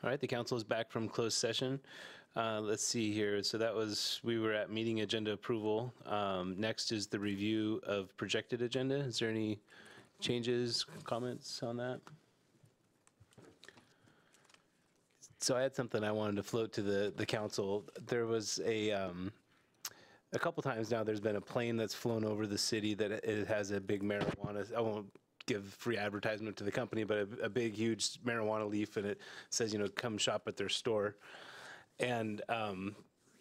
All right, the council is back from closed session. Let's see here. So that was, we were at meeting agenda approval. Next is the review of projected agenda. Is there any changes, comments on that? So I had something I wanted to float to the council. There was a couple times now there's been a plane that's flown over the city that it has a big marijuana, I won't give free advertisement to the company, but a big, huge marijuana leaf, and it says, you know, come shop at their store. And,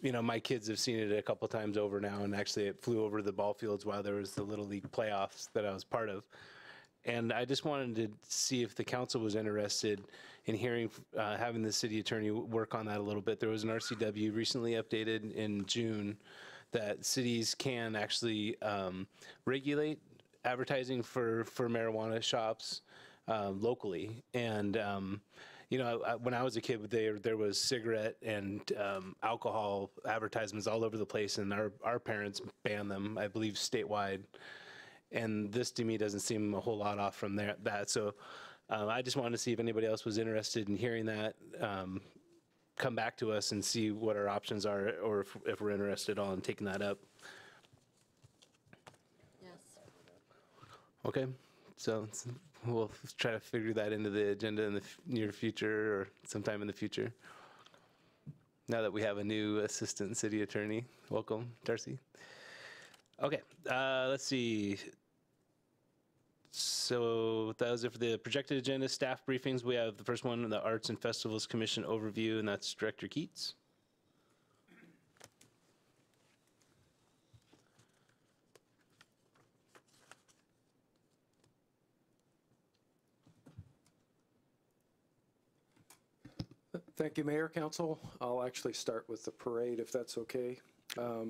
you know, my kids have seen it a couple times over now, and actually it flew over the ball fields while there was the Little League playoffs that I was part of. And I just wanted to see if the council was interested in hearing, having the city attorney work on that a little bit. There was an RCW recently updated in June that cities can actually regulate advertising for marijuana shops locally. And, you know, when I was a kid, there was cigarette and alcohol advertisements all over the place, and our parents banned them, I believe, statewide. And this to me doesn't seem a whole lot off from that. So I just wanted to see if anybody else was interested in hearing that, come back to us and see what our options are, or if we're interested in taking that up. Okay, so we'll try to figure that into the agenda in the near future or sometime in the future. Now that we have a new assistant city attorney. Welcome, Darcy. Okay, let's see. So that was it for the projected agenda. Staff briefings, we have the first one, the Arts and Festivals Commission overview, and that's Director Keats. Thank you, Mayor, Council. I'll actually start with the parade, if that's okay. A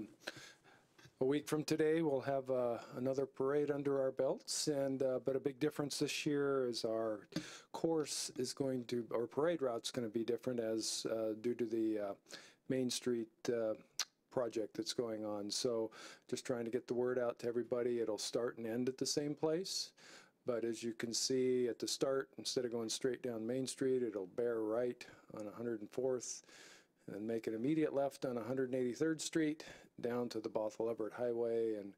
week from today, we'll have another parade under our belts, and but a big difference this year is our course is going to, our parade route's going to be different as due to the Main Street project that's going on. So just trying to get the word out to everybody. It'll start and end at the same place. But as you can see at the start, instead of going straight down Main Street, it'll bear right on 104th and then make an immediate left on 183rd Street down to the Bothell Everett Highway and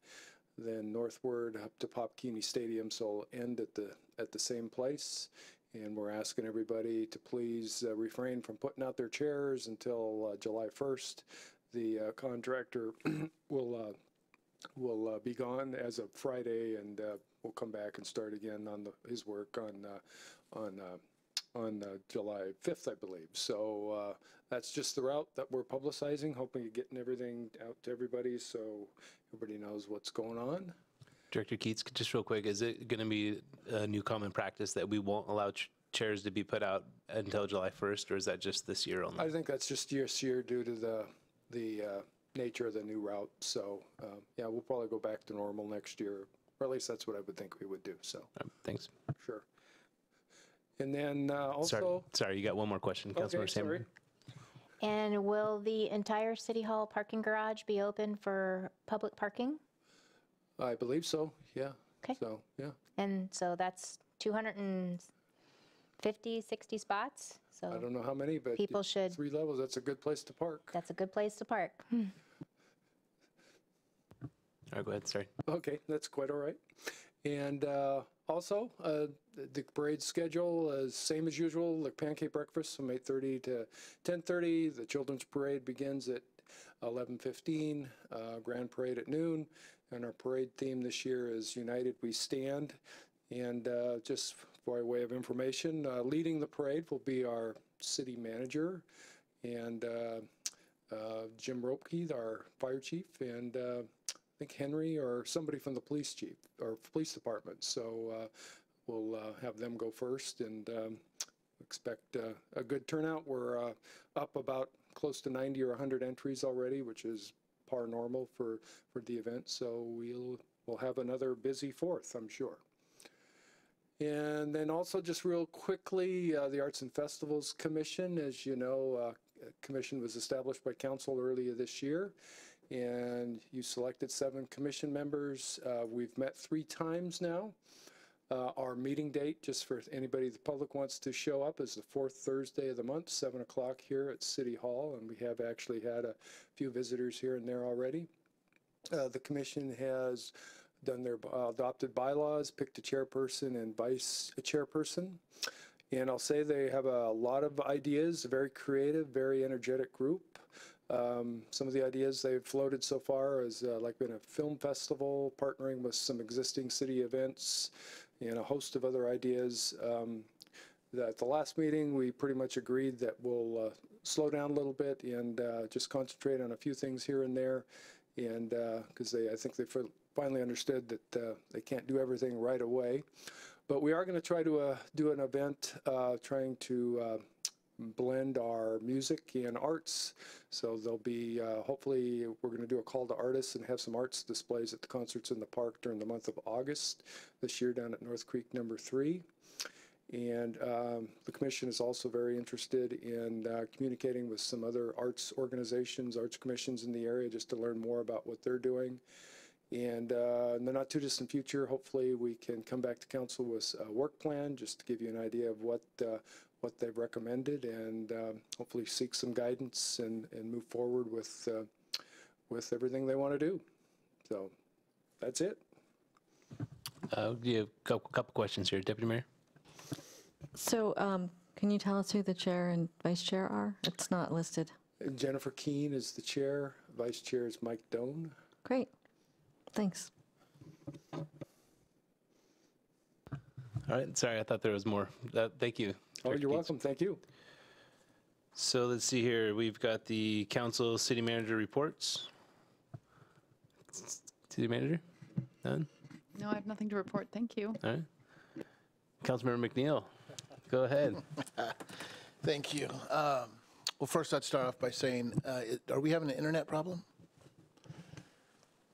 then northward up to Popkini Stadium. So it'll end at the same place. And we're asking everybody to please refrain from putting out their chairs until July 1st. The contractor will be gone as of Friday, and we'll come back and start again on his work on July 5th, I believe. So that's just the route that we're publicizing, hoping to getting everything out to everybody so everybody knows what's going on. Director Keats, just real quick, is it going to be a new common practice that we won't allow chairs to be put out until July 1st, or is that just this year only? I think that's just this year due to the nature of the new route. So yeah, we'll probably go back to normal next year, or at least that's what I would think we would do. So thanks. Sure. And then also, sorry, you got one more question, Councilmember okay, Sam. sorry. And will the entire City Hall parking garage be open for public parking? I believe so. Yeah. Okay. So yeah. And so that's 250, 60 spots. So I don't know how many, but people should. 3 levels. That's a good place to park. That's a good place to park. All right, go ahead. Sorry. Okay, that's quite all right. And also, the parade schedule is same as usual, like pancake breakfast from 8:30 to 10:30. The children's parade begins at 11:15, grand parade at noon. And our parade theme this year is United We Stand. And just by way of information, leading the parade will be our city manager and Jim Ropke, our fire chief, and I think Henry or somebody from the police chief or police department. So we'll have them go first and expect a good turnout. We're up about close to 90 or 100 entries already, which is par normal for the event. So we'll have another busy 4th, I'm sure. And then also just real quickly, the Arts and Festivals Commission, as you know, commission was established by council earlier this year, and you selected 7 commission members. We've met 3 times now. Our meeting date, just for anybody the public wants to show up, is the fourth Thursday of the month, 7 o'clock here at City Hall, and we have actually had a few visitors here and there already. The commission has done their adopted bylaws, picked a chairperson and vice chairperson. And I'll say they have a lot of ideas, a very creative, very energetic group. Some of the ideas they've floated so far is like been a film festival, partnering with some existing city events, and a host of other ideas. At the last meeting, we pretty much agreed that we'll slow down a little bit and just concentrate on a few things here and there. And because I think they finally understood that they can't do everything right away. But we are going to try to do an event trying to blend our music and arts. So there'll be, hopefully, we're going to do a call to artists and have some arts displays at the concerts in the park during the month of August this year down at North Creek number 3. And the commission is also very interested in communicating with some other arts organizations, arts commissions in the area, just to learn more about what they're doing. And in the not too distant future, hopefully we can come back to council with a work plan, just to give you an idea of what they've recommended, and hopefully seek some guidance and move forward with everything they want to do. So that's it. You have a couple questions here, Deputy Mayor. So can you tell us who the chair and vice chair are? It's not listed. Jennifer Keene is the chair. Vice chair is Mike Doan. Great. Thanks. All right, sorry, I thought there was more. Thank you. Oh, Director you're Keats. welcome. Thank you. So let's see here. We've got the council city manager reports. City manager? None? No, I have nothing to report. Thank you. All right. Councilmember McNeil, go ahead. Thank you. Well, first I'd start off by saying, are we having an internet problem?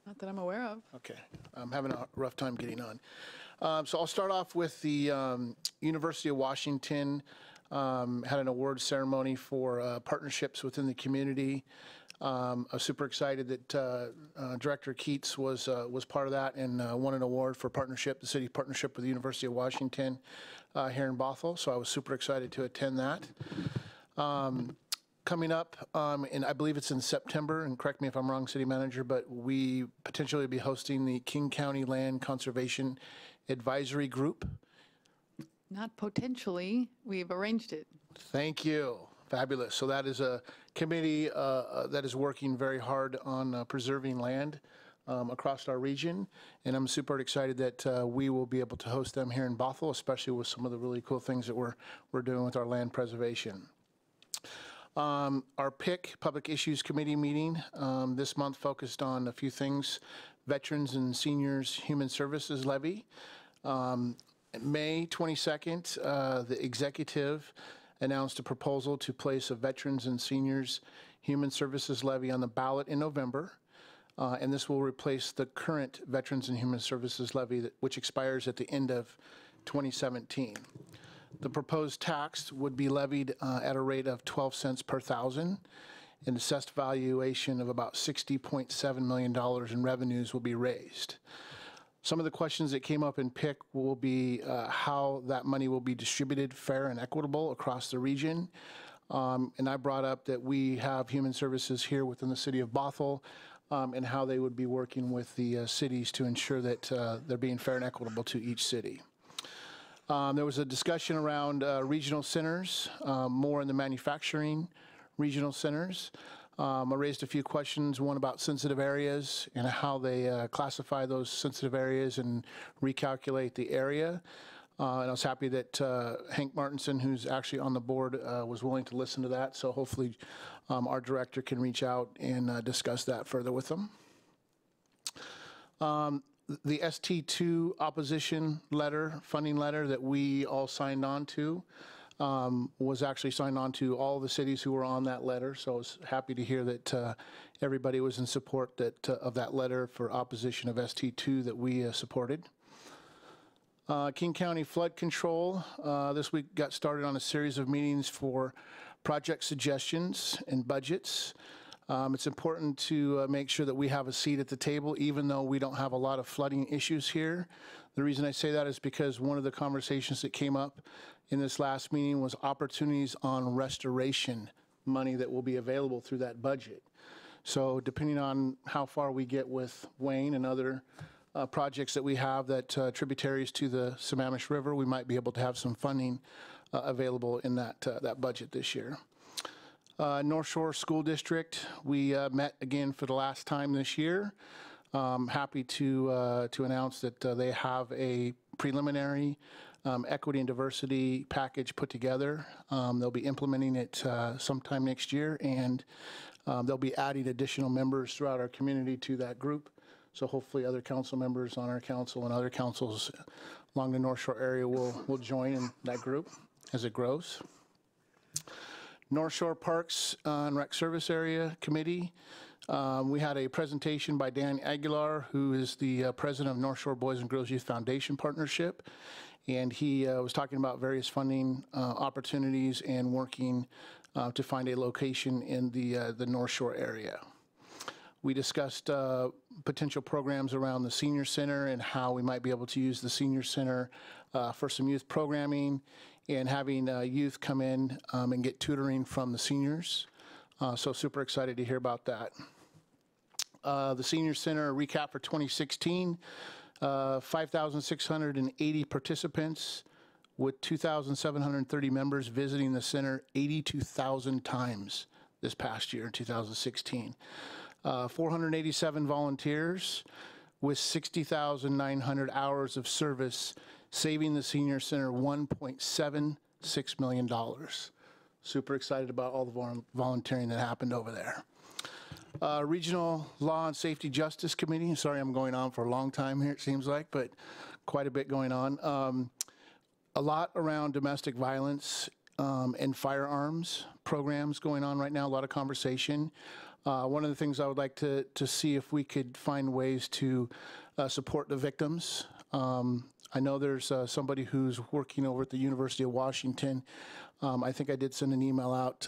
Not that I'm aware of. Okay, I'm having a rough time getting on. So I'll start off with the University of Washington. Had an award ceremony for partnerships within the community. I'm super excited that Director Keats was part of that and won an award for partnership, the city partnership with the University of Washington here in Bothell. So I was super excited to attend that. Coming up, and I believe it's in September, and correct me if I'm wrong, City Manager, but we potentially will be hosting the King County Land Conservation Advisory Group. Not potentially. We've arranged it. Thank you. Fabulous. So that is a committee that is working very hard on preserving land across our region, and I'm super excited that we will be able to host them here in Bothell, especially with some of the really cool things that we're doing with our land preservation. Our PIC, Public Issues Committee meeting this month focused on a few things: Veterans and Seniors Human Services Levy. May 22nd, the executive announced a proposal to place a Veterans and Seniors Human Services Levy on the ballot in November. And this will replace the current Veterans and Human Services Levy, which expires at the end of 2017. The proposed tax would be levied at a rate of 12 cents per thousand. An assessed valuation of about $60.7 million in revenues will be raised. Some of the questions that came up in PIC will be how that money will be distributed fair and equitable across the region. And I brought up that we have human services here within the city of Bothell, and how they would be working with the cities to ensure that they're being fair and equitable to each city. There was a discussion around regional centers, more in the manufacturing regional centers. I raised a few questions, one about sensitive areas and how they classify those sensitive areas and recalculate the area. And I was happy that Hank Martinson, who's actually on the board, was willing to listen to that. So hopefully our director can reach out and discuss that further with them. The ST2 opposition letter, funding letter that we all signed on to, was actually signed on to all the cities who were on that letter. So I was happy to hear that everybody was in support of that letter for opposition of ST2 that we supported. King County Flood Control this week got started on a series of meetings for project suggestions and budgets. It's important to make sure that we have a seat at the table, even though we don't have a lot of flooding issues here. The reason I say that is because one of the conversations that came up in this last meeting was opportunities on restoration money that will be available through that budget. So depending on how far we get with Wayne and other projects that we have that tributaries to the Sammamish River, we might be able to have some funding available in that budget this year. North Shore School District, we met again for the last time this year. Happy to announce that they have a preliminary equity and diversity package put together. They'll be implementing it sometime next year, and they'll be adding additional members throughout our community to that group. So hopefully other council members on our council and other councils along the North Shore area will join in that group as it grows. North Shore Parks and Rec Service Area Committee. We had a presentation by Dan Aguilar, who is the president of North Shore Boys and Girls Youth Foundation Partnership. And he was talking about various funding opportunities and working to find a location in the North Shore area. We discussed potential programs around the senior center and how we might be able to use the senior center for some youth programming and having youth come in and get tutoring from the seniors. So super excited to hear about that. The senior center recap for 2016, 5,680 participants with 2,730 members visiting the center 82,000 times this past year, 2016. 487 volunteers with 60,900 hours of service, saving the senior center $1.76 million. Super excited about all the volunteering that happened over there. Regional Law and Safety Justice Committee. Sorry, I'm going on for a long time here, it seems like, but quite a bit going on. A lot around domestic violence and firearms programs going on right now, a lot of conversation. One of the things I would like to see if we could find ways to support the victims. I know there's somebody who's working over at the University of Washington. I think I did send an email out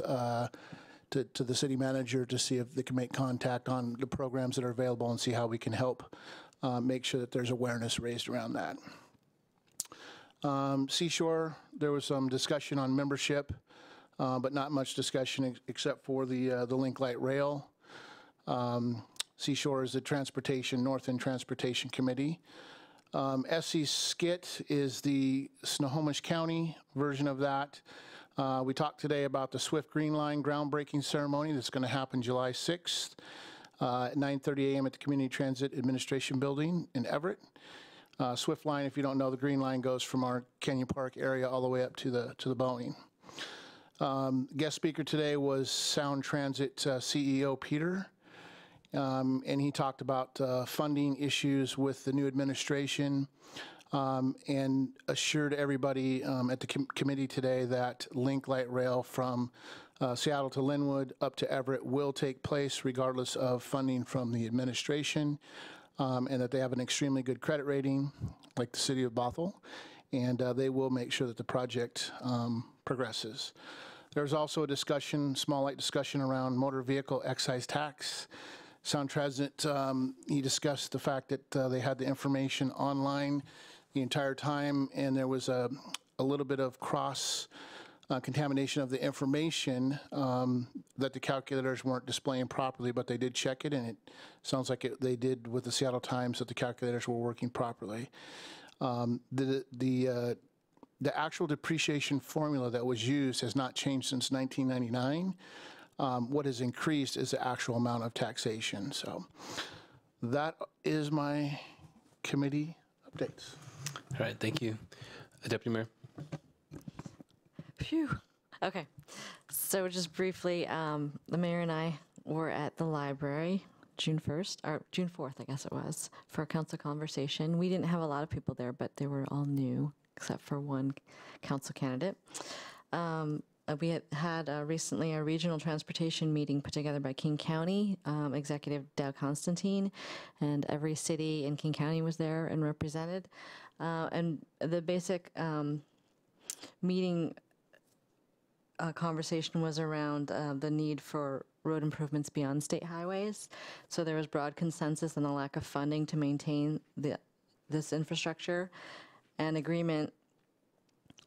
to the city manager to see if they can make contact on the programs that are available and see how we can help make sure that there's awareness raised around that. Seashore, there was some discussion on membership, but not much discussion except for the Link Light Rail. Seashore is the Transportation, North End Transportation Committee. SC Skit is the Snohomish County version of that. We talked today about the Swift Green Line groundbreaking ceremony that's going to happen July 6th at 9:30 a.m. at the Community Transit Administration Building in Everett. Swift Line, if you don't know, the Green Line goes from our Canyon Park area all the way up to the Boeing. Guest speaker today was Sound Transit CEO Peter, and he talked about funding issues with the new administration and assured everybody at the committee today that Link Light Rail from Seattle to Linwood up to Everett will take place regardless of funding from the administration, and that they have an extremely good credit rating, like the city of Bothell, and they will make sure that the project progresses. There's also a discussion, small light discussion around motor vehicle excise tax. Sound Transit, he discussed the fact that they had the information online the entire time, and there was a little bit of cross contamination of the information that the calculators weren't displaying properly, but they did check it, and it sounds like they did with the Seattle Times that the calculators were working properly. The actual depreciation formula that was used has not changed since 1999. What has increased is the actual amount of taxation. So that is my committee updates. All right, thank you. Deputy Mayor. Phew. Okay. So just briefly, the mayor and I were at the library June 1st, or June 4th, I guess it was, for a council conversation. We didn't have a lot of people there, but they were all new, except for one council candidate. We had recently a regional transportation meeting put together by King County Executive Dow Constantine, and every city in King County was there and represented. And the basic meeting conversation was around the need for road improvements beyond state highways. So there was broad consensus on the lack of funding to maintain this infrastructure, and agreement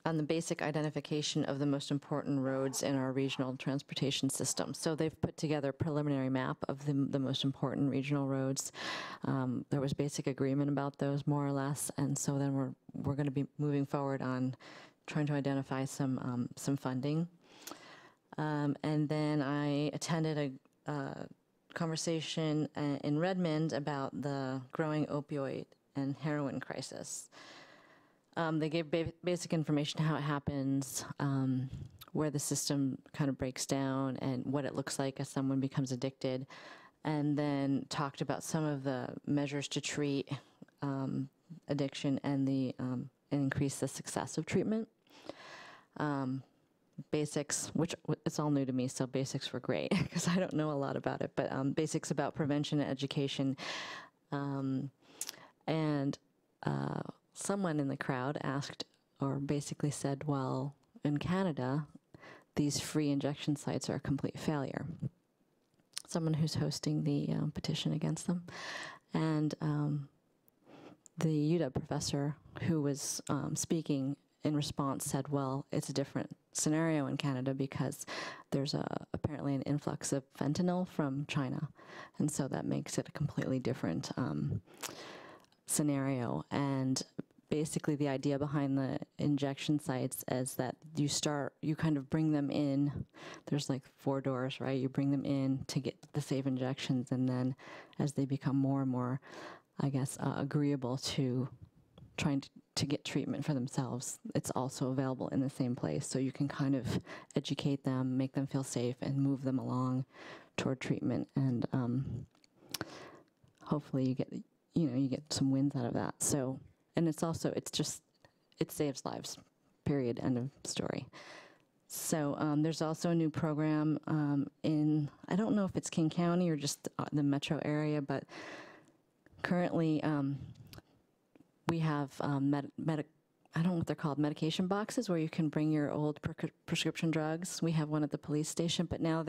on the basic identification of the most important roads in our regional transportation system. So they've put together a preliminary map of the most important regional roads. There was basic agreement about those, more or less, and so then we're going to be moving forward on trying to identify some funding. And then I attended a conversation in Redmond about the growing opioid and heroin crisis. They gave basic information how it happens, where the system kind of breaks down, and what it looks like as someone becomes addicted, and then talked about some of the measures to treat addiction and increase the success of treatment. Basics, which it's all new to me, so basics were great because I don't know a lot about it, but basics about prevention and education. Someone in the crowd asked, or basically said, well, in Canada, these free injection sites are a complete failure. Someone who's hosting the petition against them. And the UW professor who was speaking in response said, well, it's a different scenario in Canada because there's apparently an influx of fentanyl from China. And so that makes it a completely different scenario. And basically the idea behind the injection sites is that you kind of bring them in. There's like 4 doors, right? You bring them in to get the safe injections, and then as they become more and more, I guess, agreeable to trying to get treatment for themselves, it's also available in the same place. So you can kind of educate them, make them feel safe, and move them along toward treatment. And hopefully you get some wins out of that. So, and it saves lives, period, end of story. So there's also a new program I don't know if it's King County or just the metro area, but currently we have I don't know what they're called, medication boxes where you can bring your old prescription drugs. We have one at the police station, but now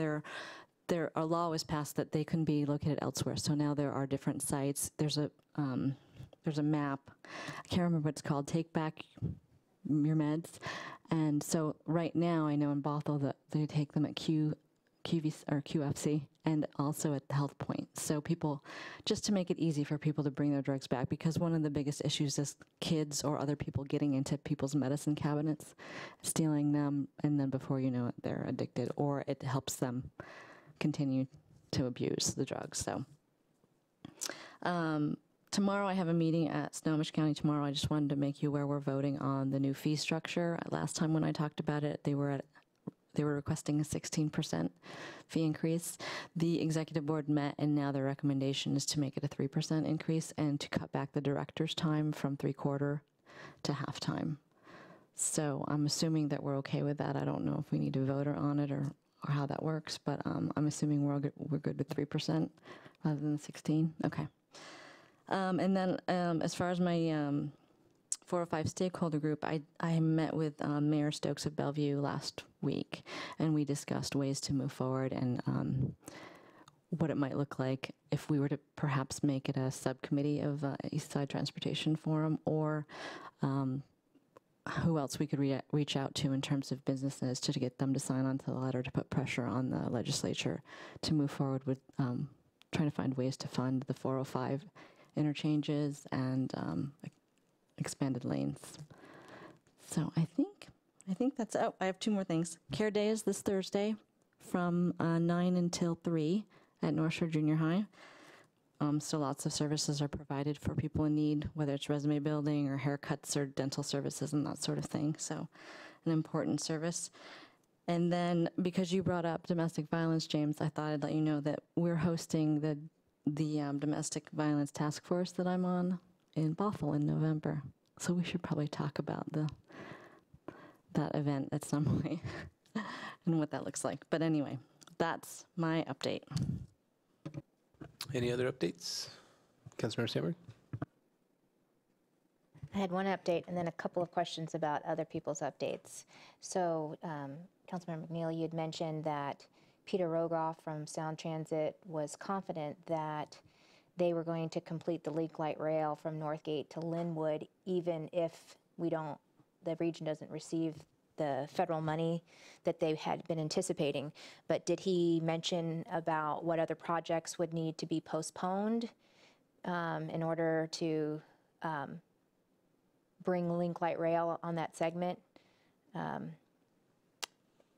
a law was passed that they can be located elsewhere. So now there are different sites. There's a map. I can't remember what it's called. Take Back Your Meds. And so right now, I know in Bothell that they take them at QFC and also at the Health Point. So people, just to make it easy for people to bring their drugs back, because one of the biggest issues is kids or other people getting into people's medicine cabinets, stealing them, and then before you know it, they're addicted, or it helps them continue to abuse the drugs. So tomorrow I have a meeting at Snohomish County tomorrow. I just wanted to make you aware we're voting on the new fee structure. Last time when I talked about it, they were requesting a 16% fee increase. The executive board met, and now their recommendation is to make it a 3% increase and to cut back the director's time from 3/4 to half time. So I'm assuming that we're okay with that. I don't know if we need to vote on it or how that works, but I'm assuming we're good with 3% rather than 16. Okay. And then as far as my 405 stakeholder group, I met with Mayor Stokes of Bellevue last week, and we discussed ways to move forward and what it might look like if we were to perhaps make it a subcommittee of East Side Transportation Forum, or who else we could reach out to in terms of businesses to get them to sign on to the letter to put pressure on the legislature to move forward with trying to find ways to fund the 405 interchanges and expanded lanes. So I think that's, oh, I have 2 more things. Care Day is this Thursday from 9 until 3 at North Shore Junior High. So lots of services are provided for people in need, whether it's resume building or haircuts or dental services and that sort of thing. So an important service. And then because you brought up domestic violence, James, I thought I'd let you know that we're hosting the domestic violence task force that I'm on in Bothell in November. So we should probably talk about that event at some point and what that looks like. But anyway, that's my update. Any other updates? Councilmember Sandberg? I had one update and then a couple of questions about other people's updates. So Councilmember McNeil, you had mentioned that Peter Rogoff from Sound Transit was confident that they were going to complete the link light rail from Northgate to Linwood, even if the region doesn't receive the federal money that they had been anticipating. But did he mention about what other projects would need to be postponed in order to bring link light rail on that segment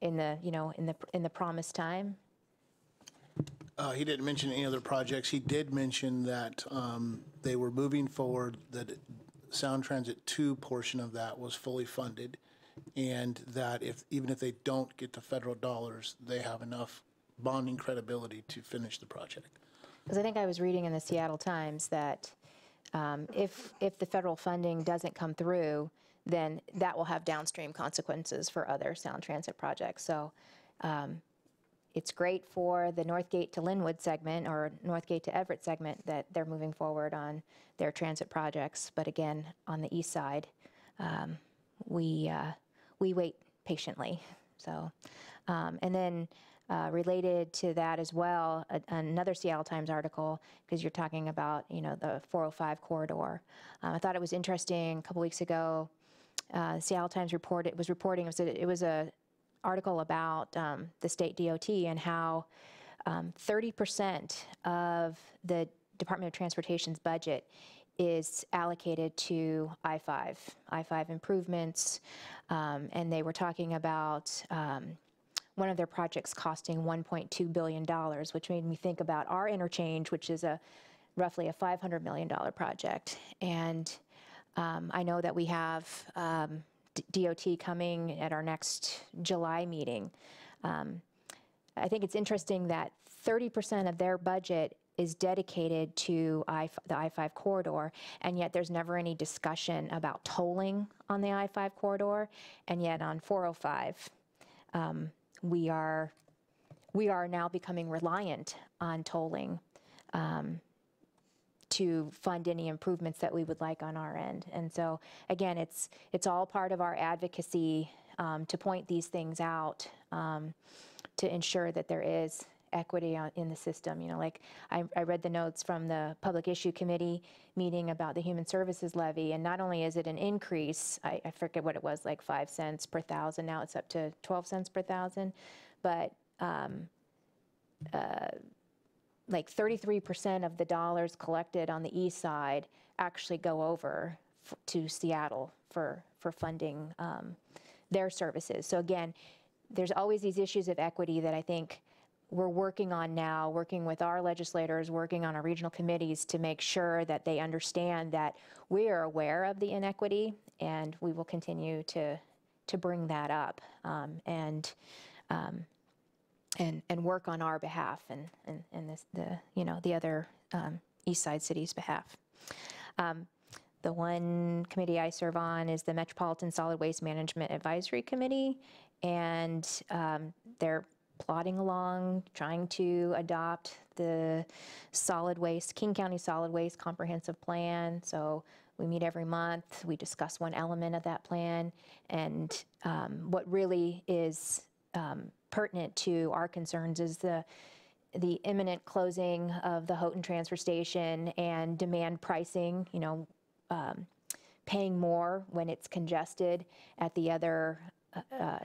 in the promised time? He didn't mention any other projects. He did mention that they were moving forward, that Sound Transit 2 portion of that was fully funded, and that even if they don't get the federal dollars, they have enough bonding credibility to finish the project. Because I think I was reading in the Seattle Times that if the federal funding doesn't come through, then that will have downstream consequences for other Sound Transit projects. So it's great for the Northgate to Linwood segment or Northgate to Everett segment that they're moving forward on their transit projects. But again, on the east side, we wait patiently. So, and then related to that as well, another Seattle Times article, because you're talking about, the 405 corridor. I thought it was interesting a couple weeks ago, Seattle Times was reporting, it was a article about the state DOT and how 30% of the Department of Transportation's budget is allocated to I-5 improvements, and they were talking about one of their projects costing $1.2 billion, which made me think about our interchange, which is roughly a $500 million project. And I know that we have DOT coming at our next July meeting. I think it's interesting that 30% of their budget is dedicated to the I-5 corridor, and yet there's never any discussion about tolling on the I-5 corridor, and yet on 405, we are now becoming reliant on tolling to fund any improvements that we would like on our end. And so, again, it's all part of our advocacy to point these things out to ensure that there is equity in the system. Like I read the notes from the Public Issue Committee meeting about the Human Services Levy, and not only is it an increase, I forget what it was, like 5 cents per thousand, now it's up to 12 cents per thousand, but like 33% of the dollars collected on the east side actually go over to Seattle for funding their services. So again, there's always these issues of equity that I think we're working on now, working with our legislators, working on our regional committees to make sure that they understand that we are aware of the inequity, and we will continue to bring that up and work on our behalf and the other East Side cities' behalf. The one committee I serve on is the Metropolitan Solid Waste Management Advisory Committee, and they're plodding along, trying to adopt the King County Solid Waste Comprehensive Plan. So we meet every month, we discuss one element of that plan, and what really is pertinent to our concerns is the imminent closing of the Houghton transfer station and demand pricing, paying more when it's congested at the other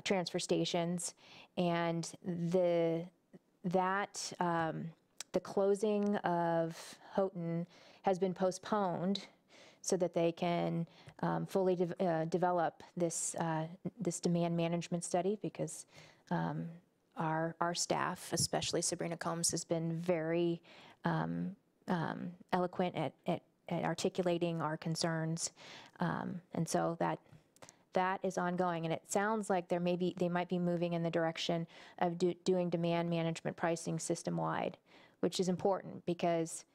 transfer stations, and the closing of Houghton has been postponed so that they can fully develop this demand management study, because our staff, especially Sabrina Combs, has been very eloquent at articulating our concerns, and so that is ongoing. And it sounds like they might be moving in the direction of doing demand management pricing system-wide, which is important because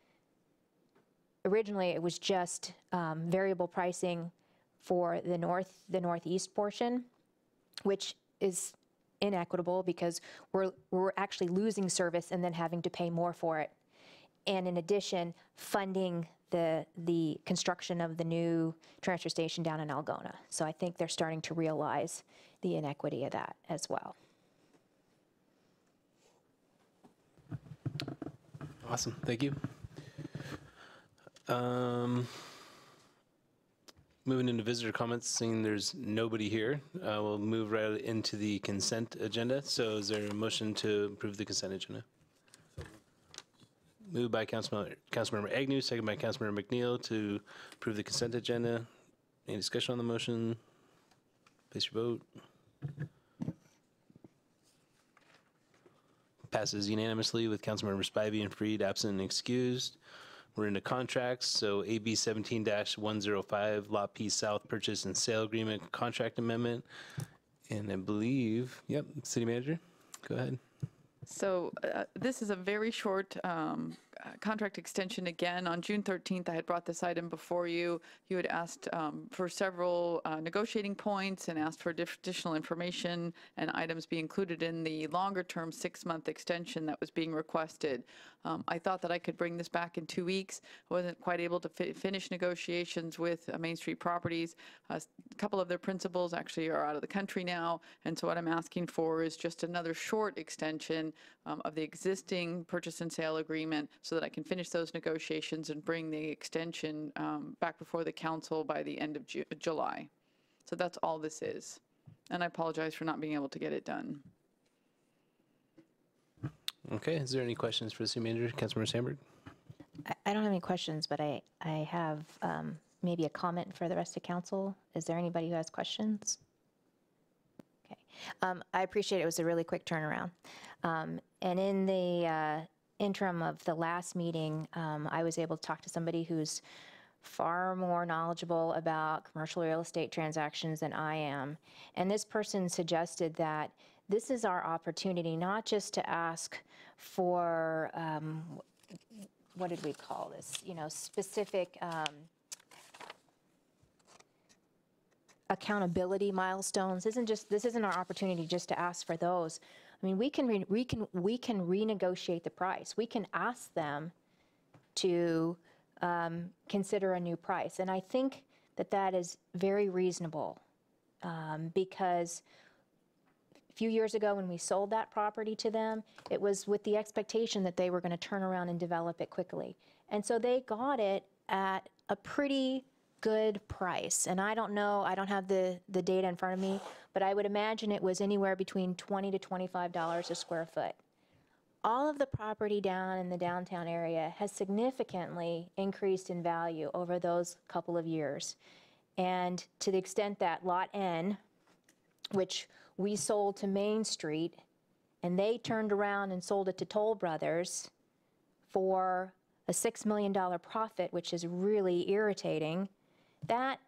originally it was just variable pricing for the northeast portion, which is inequitable because we're actually losing service and then having to pay more for it. And in addition, funding the construction of the new transfer station down in Algona. So I think they're starting to realize the inequity of that as well. Awesome, thank you. Moving into visitor comments, seeing there's nobody here, we'll move right into the consent agenda. So is there a motion to approve the consent agenda? Moved by Councilmember Agnew, second by Councilmember McNeil to approve the consent agenda. Any discussion on the motion? Place your vote. Passes unanimously with Councilmembers Spivey and Freed absent and excused. We're into contracts, so AB 17-105, Lot P South Purchase and Sale Agreement Contract Amendment. And I believe, yep, City Manager, go ahead. So this is a very short contract extension. Again, on June 13th, I had brought this item before you. You had asked for several negotiating points and asked for additional information and items be included in the longer-term 6-month extension that was being requested. I thought that I could bring this back in 2 weeks. I wasn't quite able to finish negotiations with Main Street Properties. A couple of their principals actually are out of the country now, and so what I'm asking for is just another short extension of the existing purchase and sale agreement so that I can finish those negotiations and bring the extension back before the council by the end of July. So that's all this is. And I apologize for not being able to get it done. Okay, is there any questions for the City Manager? Councilmember Sandberg? I don't have any questions, but I have maybe a comment for the rest of council. Is there anybody who has questions? Okay. I appreciate it was a really quick turnaround. And in the interim of the last meeting, I was able to talk to somebody who's far more knowledgeable about commercial real estate transactions than I am. And this person suggested that this is our opportunity not just to ask for, what did we call this? You know, specific accountability milestones. This isn't our opportunity just to ask for those. I mean, we can renegotiate the price. We can ask them to consider a new price, and I think that is very reasonable because a few years ago when we sold that property to them, it was with the expectation that they were going to turn around and develop it quickly, and so they got it at a pretty good price. And I don't know, I don't have the data in front of me, but I would imagine it was anywhere between $20 to $25 a square foot. All of the property down in the downtown area has significantly increased in value over those couple of years. And to the extent that Lot N, which we sold to Main Street, and they turned around and sold it to Toll Brothers for a $6 million profit, which is really irritating, that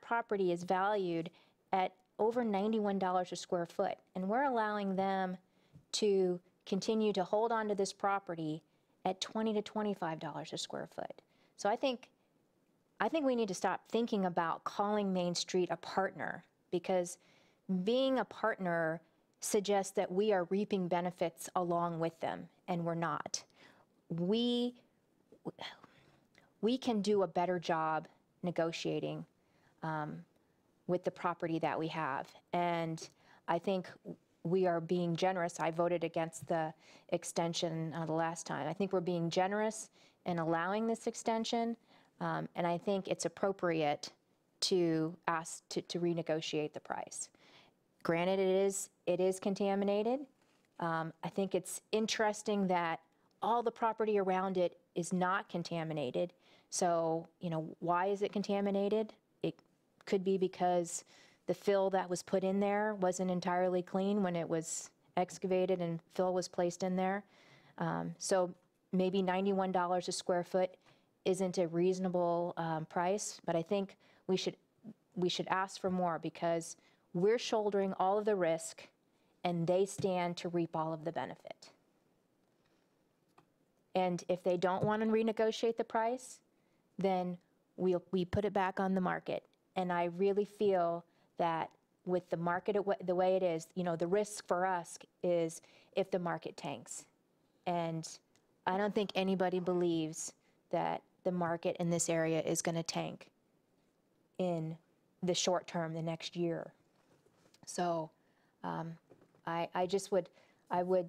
property is valued at over $91 a square foot. And we're allowing them to continue to hold on to this property at $20 to $25 a square foot. So I think we need to stop thinking about calling Main Street a partner, because being a partner suggests that we are reaping benefits along with them, and we're not. We can do a better job negotiating with the property that we have. And I think we are being generous. I voted against the extension the last time. I think we're being generous in allowing this extension, and I think it's appropriate to ask to renegotiate the price. Granted, it is contaminated. I think it's interesting that all the property around it is not contaminated. So, you know, why is it contaminated? It could be because the fill that was put in there wasn't entirely clean when it was excavated and fill was placed in there. So maybe $91 a square foot isn't a reasonable price, but I think we should ask for more, because we're shouldering all of the risk and they stand to reap all of the benefit. And if they don't want to renegotiate the price, then we put it back on the market. And I really feel that with the market the way it is, you know, the risk for us is if the market tanks. And I don't think anybody believes that the market in this area is going to tank in the short term, the next year. So I would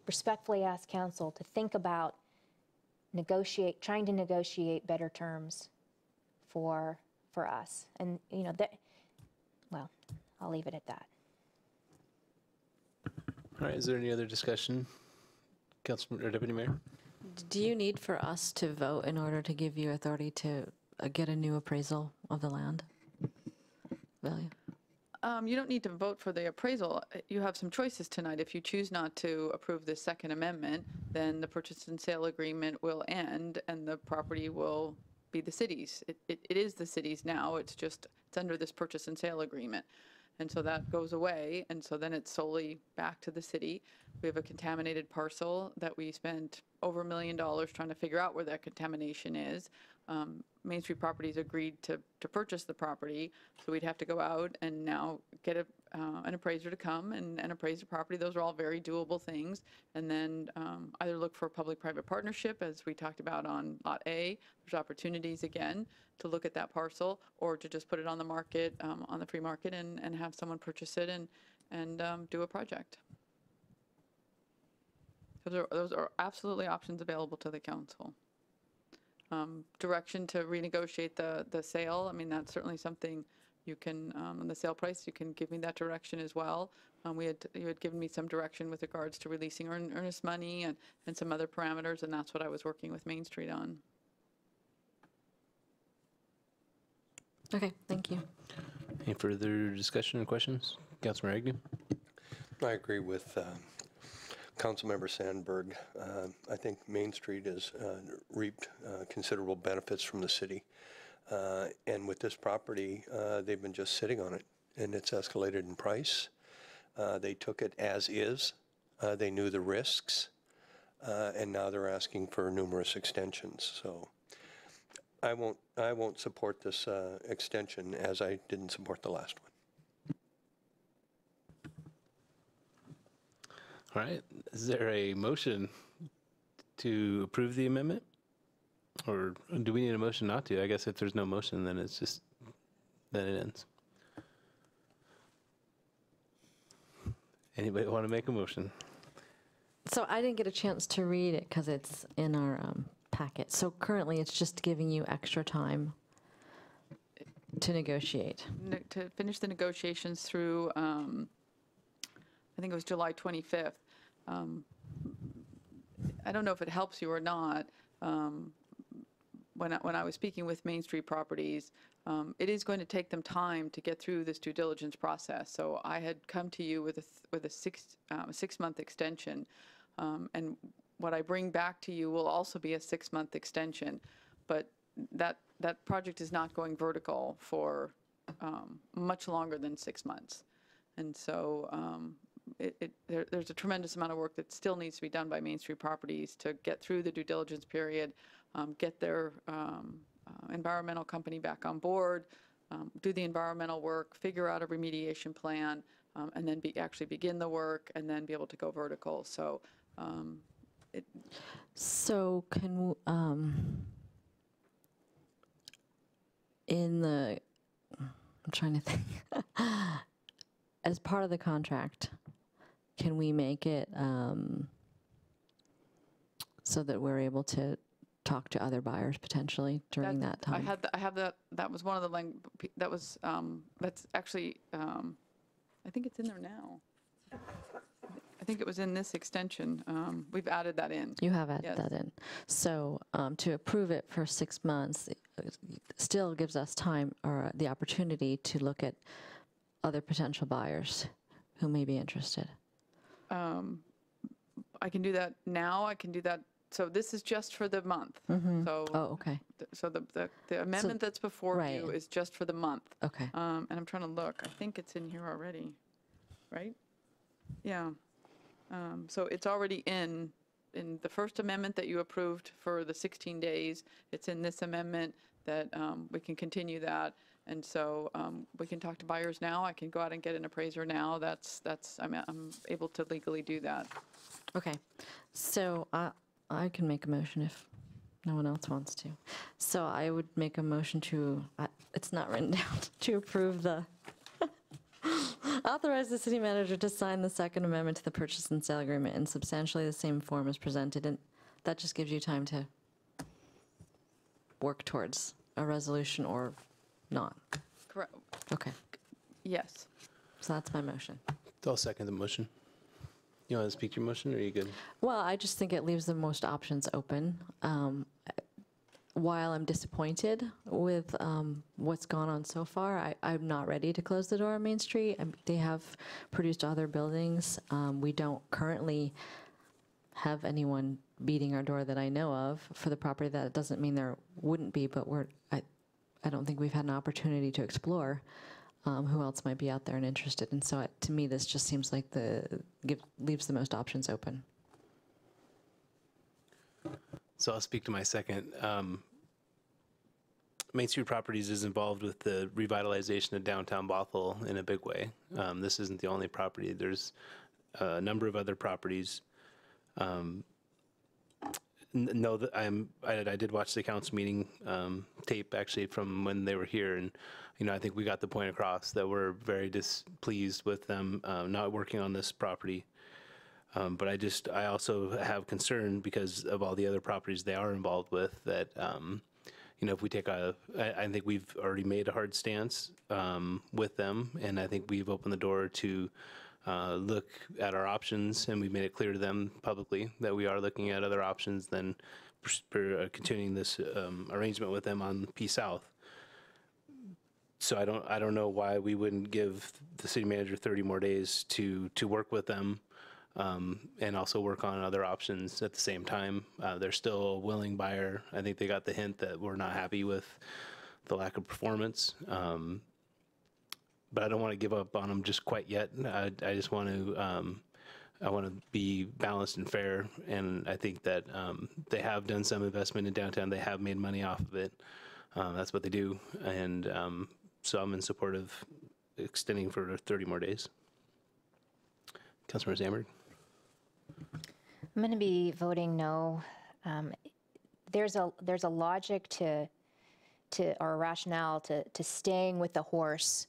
respectfully ask council to think about trying to negotiate better terms for us. And, you know, well, I'll leave it at that. All right, is there any other discussion? Councilman or Deputy Mayor? Do you need for us to vote in order to give you authority to get a new appraisal of the land value? You don't need to vote for the appraisal. You have some choices tonight. If you choose not to approve the second amendment, then the purchase and sale agreement will end and the property will be the city's. It is the city's now. It's under this purchase and sale agreement. And so that goes away. And so then it's solely back to the city. We have a contaminated parcel that we spent over $1 million trying to figure out where that contamination is. Main Street Properties agreed to purchase the property, so we'd have to go out and now get an appraiser to come and appraise the property. Those are all very doable things. And then either look for a public-private partnership, as we talked about on Lot A. There's opportunities, again, to look at that parcel, or to just put it on the market, on the free market, and have someone purchase it and do a project. Those are absolutely options available to the council. Direction to renegotiate the sale, I mean, that's certainly something you can, on the sale price, you can give me that direction as well. You had given me some direction with regards to releasing earnest money and some other parameters, and that's what I was working with Main Street on. Okay, thank you. Any further discussion or questions? Councilman Agnew? I agree with Councilmember Sandberg. I think Main Street has reaped considerable benefits from the city. And with this property, they've been just sitting on it, and it's escalated in price. They took it as is. They knew the risks, and now they're asking for numerous extensions. So I won't support this extension, as I didn't support the last one. All right, is there a motion to approve the amendment? Or do we need a motion not to? I guess if there's no motion, then then it ends. Anybody want to make a motion? So I didn't get a chance to read it because it's in our packet. So currently, it's just giving you extra time to negotiate. To finish the negotiations through, I think it was July 25th. I don't know if it helps you or not. When I was speaking with Main Street Properties, it is going to take them time to get through this due diligence process. So I had come to you with a 6-month extension, and what I bring back to you will also be a 6-month extension. But that project is not going vertical for much longer than 6 months, and so there's a tremendous amount of work that still needs to be done by Main Street Properties to get through the due diligence period, get their environmental company back on board, do the environmental work, figure out a remediation plan, and then actually begin the work, and then be able to go vertical. So So can I'm trying to think. As part of the contract, can we make it so that we're able to talk to other buyers potentially during that time? I have that. That was one of the that's actually I think it's in there now. I think it was in this extension. We've added that in. You have added Yes. that in. So to approve it for 6 months still gives us time or the opportunity to look at other potential buyers who may be interested. I can do that now. I can do that. So this is just for the month. So Oh, okay. so the amendment that's before right. you is just for the month. Okay. And I'm trying to look. I think it's in here already, right? Yeah. So it's already in the first amendment that you approved for the 16 days. It's in this amendment that we can continue that. And so we can talk to buyers now. I can go out and get an appraiser now. I'm able to legally do that. Okay. So I can make a motion if no one else wants to. So I would make a motion to, it's not written down, to approve authorize the city manager to sign the second amendment to the purchase and sale agreement in substantially the same form as presented. And that just gives you time to work towards a resolution or not? Correct. Okay, Yes. so that's my motion. I'll second the motion. You want to speak to your motion, or are you good? Well, I just think it leaves the most options open. While I'm disappointed with what's gone on so far, I'm not ready to close the door on Main Street. They have produced other buildings. We don't currently have anyone beating our door that I know of for the property. That doesn't mean there wouldn't be, but I don't think we've had an opportunity to explore who else might be out there and interested. And so to me, this just seems like leaves the most options open. So I'll speak to my second. Main Street Properties is involved with the revitalization of downtown Bothell in a big way. This isn't the only property. There's a number of other properties. Know that I did watch the council meeting tape actually from when they were here, and I think we got the point across that we're very displeased with them not working on this property. But I also have concern because of all the other properties they are involved with that, if we take I think we've already made a hard stance with them, and I think we've opened the door to look at our options, and we've made it clear to them publicly that we are looking at other options than continuing this arrangement with them on P South. So I don't know why we wouldn't give the city manager 30 more days to work with them. And also work on other options at the same time. They're still a willing buyer. I think they got the hint that we're not happy with the lack of performance. But I don't want to give up on them just quite yet. I just want to be balanced and fair. And I think that they have done some investment in downtown. They have made money off of it. That's what they do. And so I'm in support of extending for 30 more days. Councilmember Sandberg. I'm going to be voting no. There's a logic to or a rationale to staying with the horse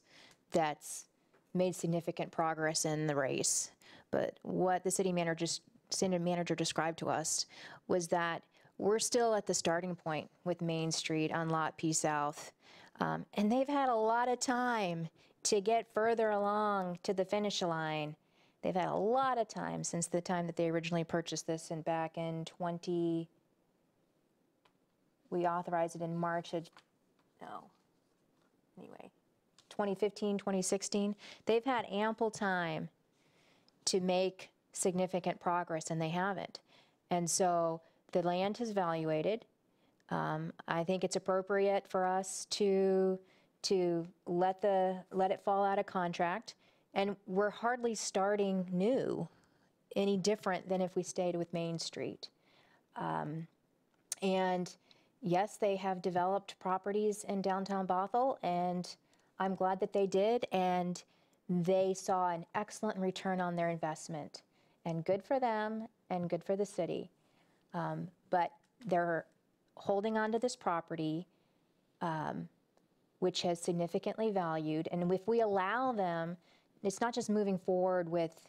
that's made significant progress in the race. But what the city manager described to us was that we're still at the starting point with Main Street on Lot P South, and they've had a lot of time to get further along to the finish line. They've had a lot of time since the time that they originally purchased this, and back in we authorized it in March of, 2015, 2016. They've had ample time to make significant progress, and they haven't. And so the land is valuated. I think it's appropriate for us to let it fall out of contract. And we're hardly starting new, any different than if we stayed with Main Street. And yes, they have developed properties in downtown Bothell, and I'm glad that they did, and they saw an excellent return on their investment. And good for them, and good for the city. But they're holding on to this property, which has significantly valued, and if we allow them, it's not just moving forward with,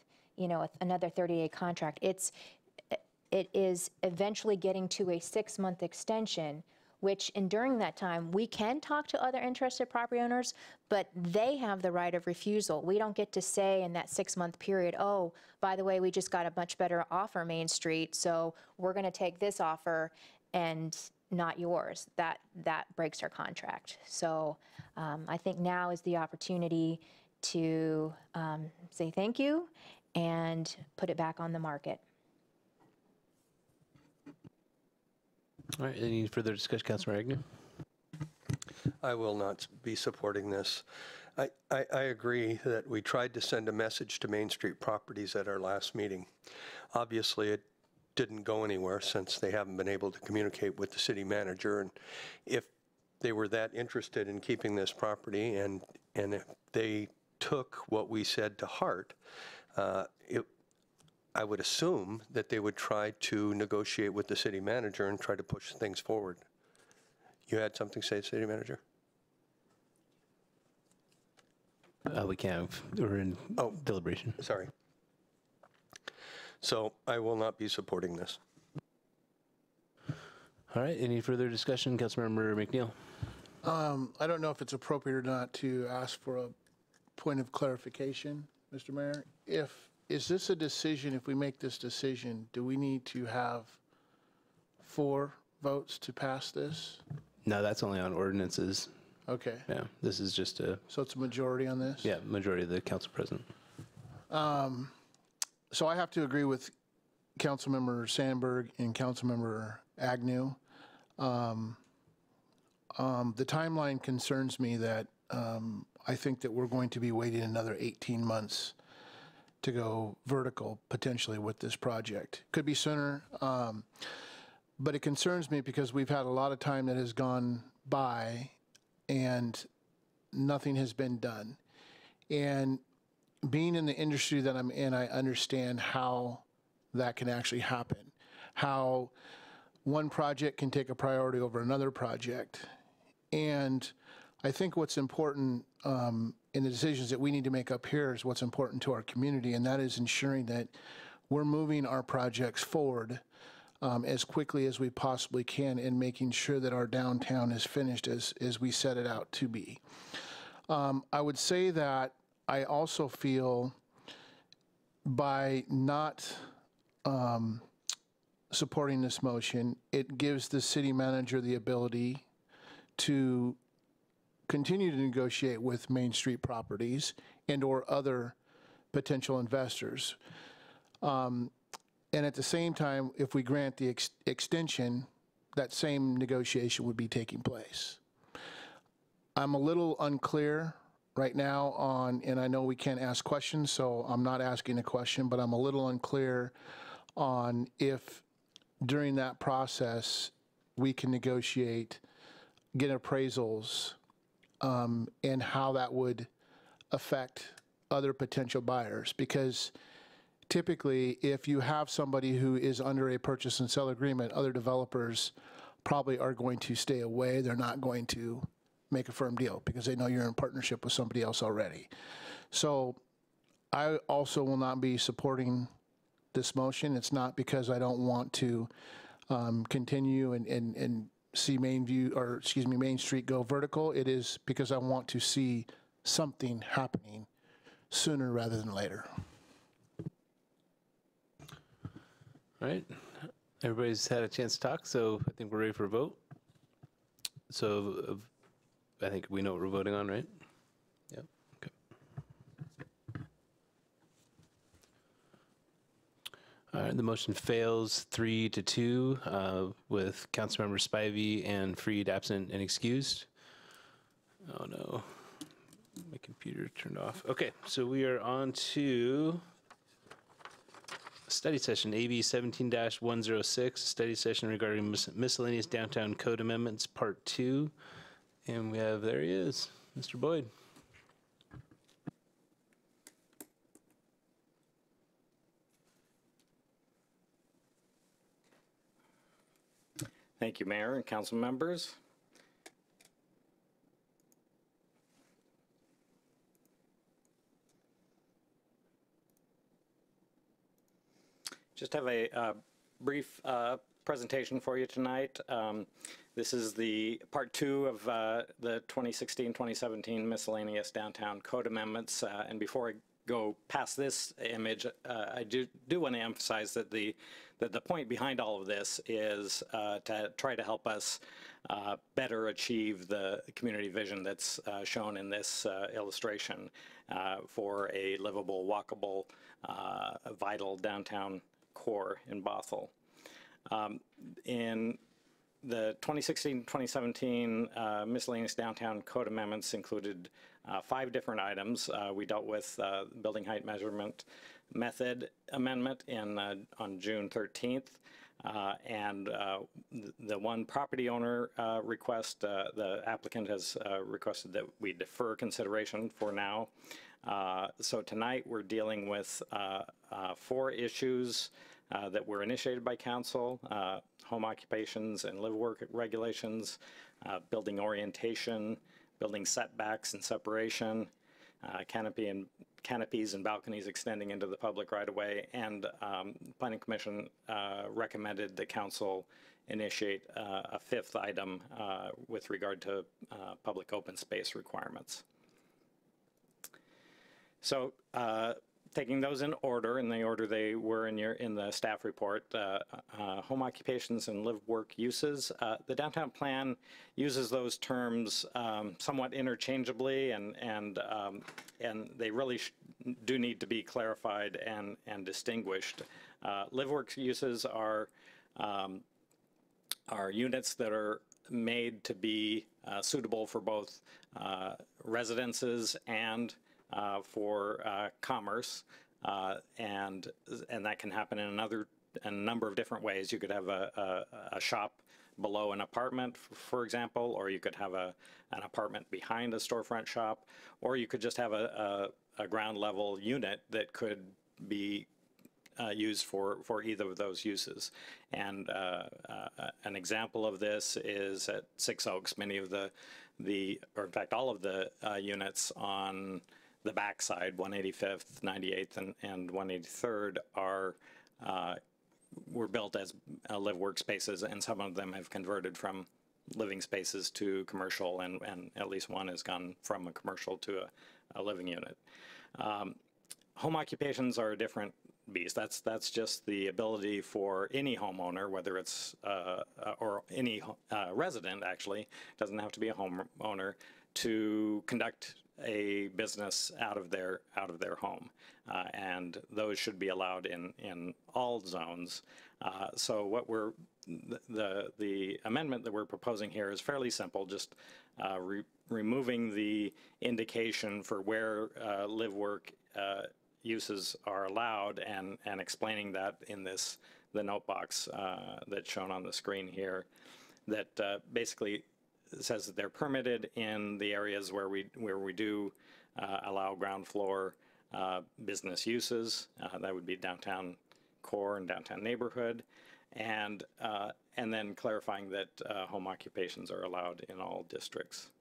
another 30-day contract. It is eventually getting to a 6-month extension, which, and during that time, we can talk to other interested property owners, but they have the right of refusal. We don't get to say in that 6-month period, oh, by the way, we just got a much better offer, Main Street, so we're going to take this offer and not yours. That breaks our contract. So I think now is the opportunity to say thank you and put it back on the market. All right, any further discussion, Councilmember Agnew? I will not be supporting this. I agree that we tried to send a message to Main Street Properties at our last meeting. Obviously, it didn't go anywhere since they haven't been able to communicate with the city manager. And if they were that interested in keeping this property and if they took what we said to heart, I would assume that they would try to negotiate with the city manager and try to push things forward. You had something to say, city manager? We can't. We're in deliberation. Sorry. So I will not be supporting this. All right, any further discussion? Councilmember McNeil? I don't know if it's appropriate or not to ask for a point of clarification, Mr. Mayor. Is this a decision, if we make this decision, do we need to have 4 votes to pass this? No, that's only on ordinances. Okay, Yeah, this is just a, so it's a majority on this? yeah, majority of the council present. So I have to agree with Councilmember Sandberg and Councilmember Agnew. The timeline concerns me that I think that we're going to be waiting another 18 months to go vertical potentially with this project. Could be sooner, but it concerns me because we've had a lot of time that has gone by and nothing has been done. And being in the industry that I'm in, I understand how that can actually happen, how one project can take a priority over another project. And I think what's important in the decisions that we need to make up here is what's important to our community, and that is ensuring that we're moving our projects forward as quickly as we possibly can and making sure that our downtown is finished as we set it out to be. I would say that I also feel by not supporting this motion, it gives the city manager the ability to continue to negotiate with Main Street Properties and or other potential investors. And at the same time, if we grant the extension, that same negotiation would be taking place. I'm a little unclear right now on, and I know we can't ask questions, so I'm not asking a question, but I'm a little unclear on if during that process we can negotiate, get appraisals, and how that would affect other potential buyers. Because typically, if you have somebody who is under a purchase and sell agreement, other developers probably are going to stay away. They're not going to make a firm deal because they know you're in partnership with somebody else already. So I also will not be supporting this motion. It's not because I don't want to continue and see Main Street go vertical. It is because I want to see something happening sooner rather than later. All right, everybody's had a chance to talk, so I think we're ready for a vote. So I think we know what we're voting on, right? Yep, okay. All right, the motion fails 3-2 with Councilmember Spivey and Freed absent and excused. Oh no, my computer turned off. Okay, so we are on to study session, AB 17-106, study session regarding miscellaneous downtown code amendments, part 2. And we have, there he is, Mr. Boyd. Thank you, Mayor and council members. Just have a brief presentation for you tonight. This is the part 2 of the 2016-2017 miscellaneous downtown code amendments. And before I go past this image, I do want to emphasize that the point behind all of this is to try to help us better achieve the community vision that's shown in this illustration for a livable, walkable, vital downtown core in Bothell. In the 2016-2017 miscellaneous downtown code amendments included 5 different items. We dealt with building height measurement method amendment on June 13th. And the one property owner request, the applicant has requested that we defer consideration for now. So tonight we're dealing with 4 issues that were initiated by council: home occupations and live work regulations, building orientation, building setbacks and separation, canopies and balconies extending into the public right-of-way, and Planning Commission recommended the council initiate a fifth item with regard to public open space requirements. So taking those in order, in the order they were in the staff report, home occupations and live work uses. The downtown plan uses those terms somewhat interchangeably, and they really do need to be clarified and distinguished. Live work uses are units that are made to be suitable for both residences and for commerce, and that can happen in a number of different ways. You could have a shop below an apartment, for example, or you could have an apartment behind a storefront shop, or you could just have a ground level unit that could be used for either of those uses. And an example of this is at 6 Oaks. Many of or in fact all of the units on the backside, 185th, 98th, and 183rd were built as live workspaces, and some of them have converted from living spaces to commercial, and at least one has gone from a commercial to a living unit. Home occupations are a different beast. That's just the ability for any homeowner, whether it's or any resident, actually, doesn't have to be a homeowner, to conduct a business out of their home, and those should be allowed in all zones. So what the amendment that we're proposing here is fairly simple, just removing the indication for where live work uses are allowed, and explaining that in the note box that's shown on the screen here, that basically says that they're permitted in the areas where we do allow ground floor business uses. That would be downtown core and downtown neighborhood, and then clarifying that home occupations are allowed in all districts.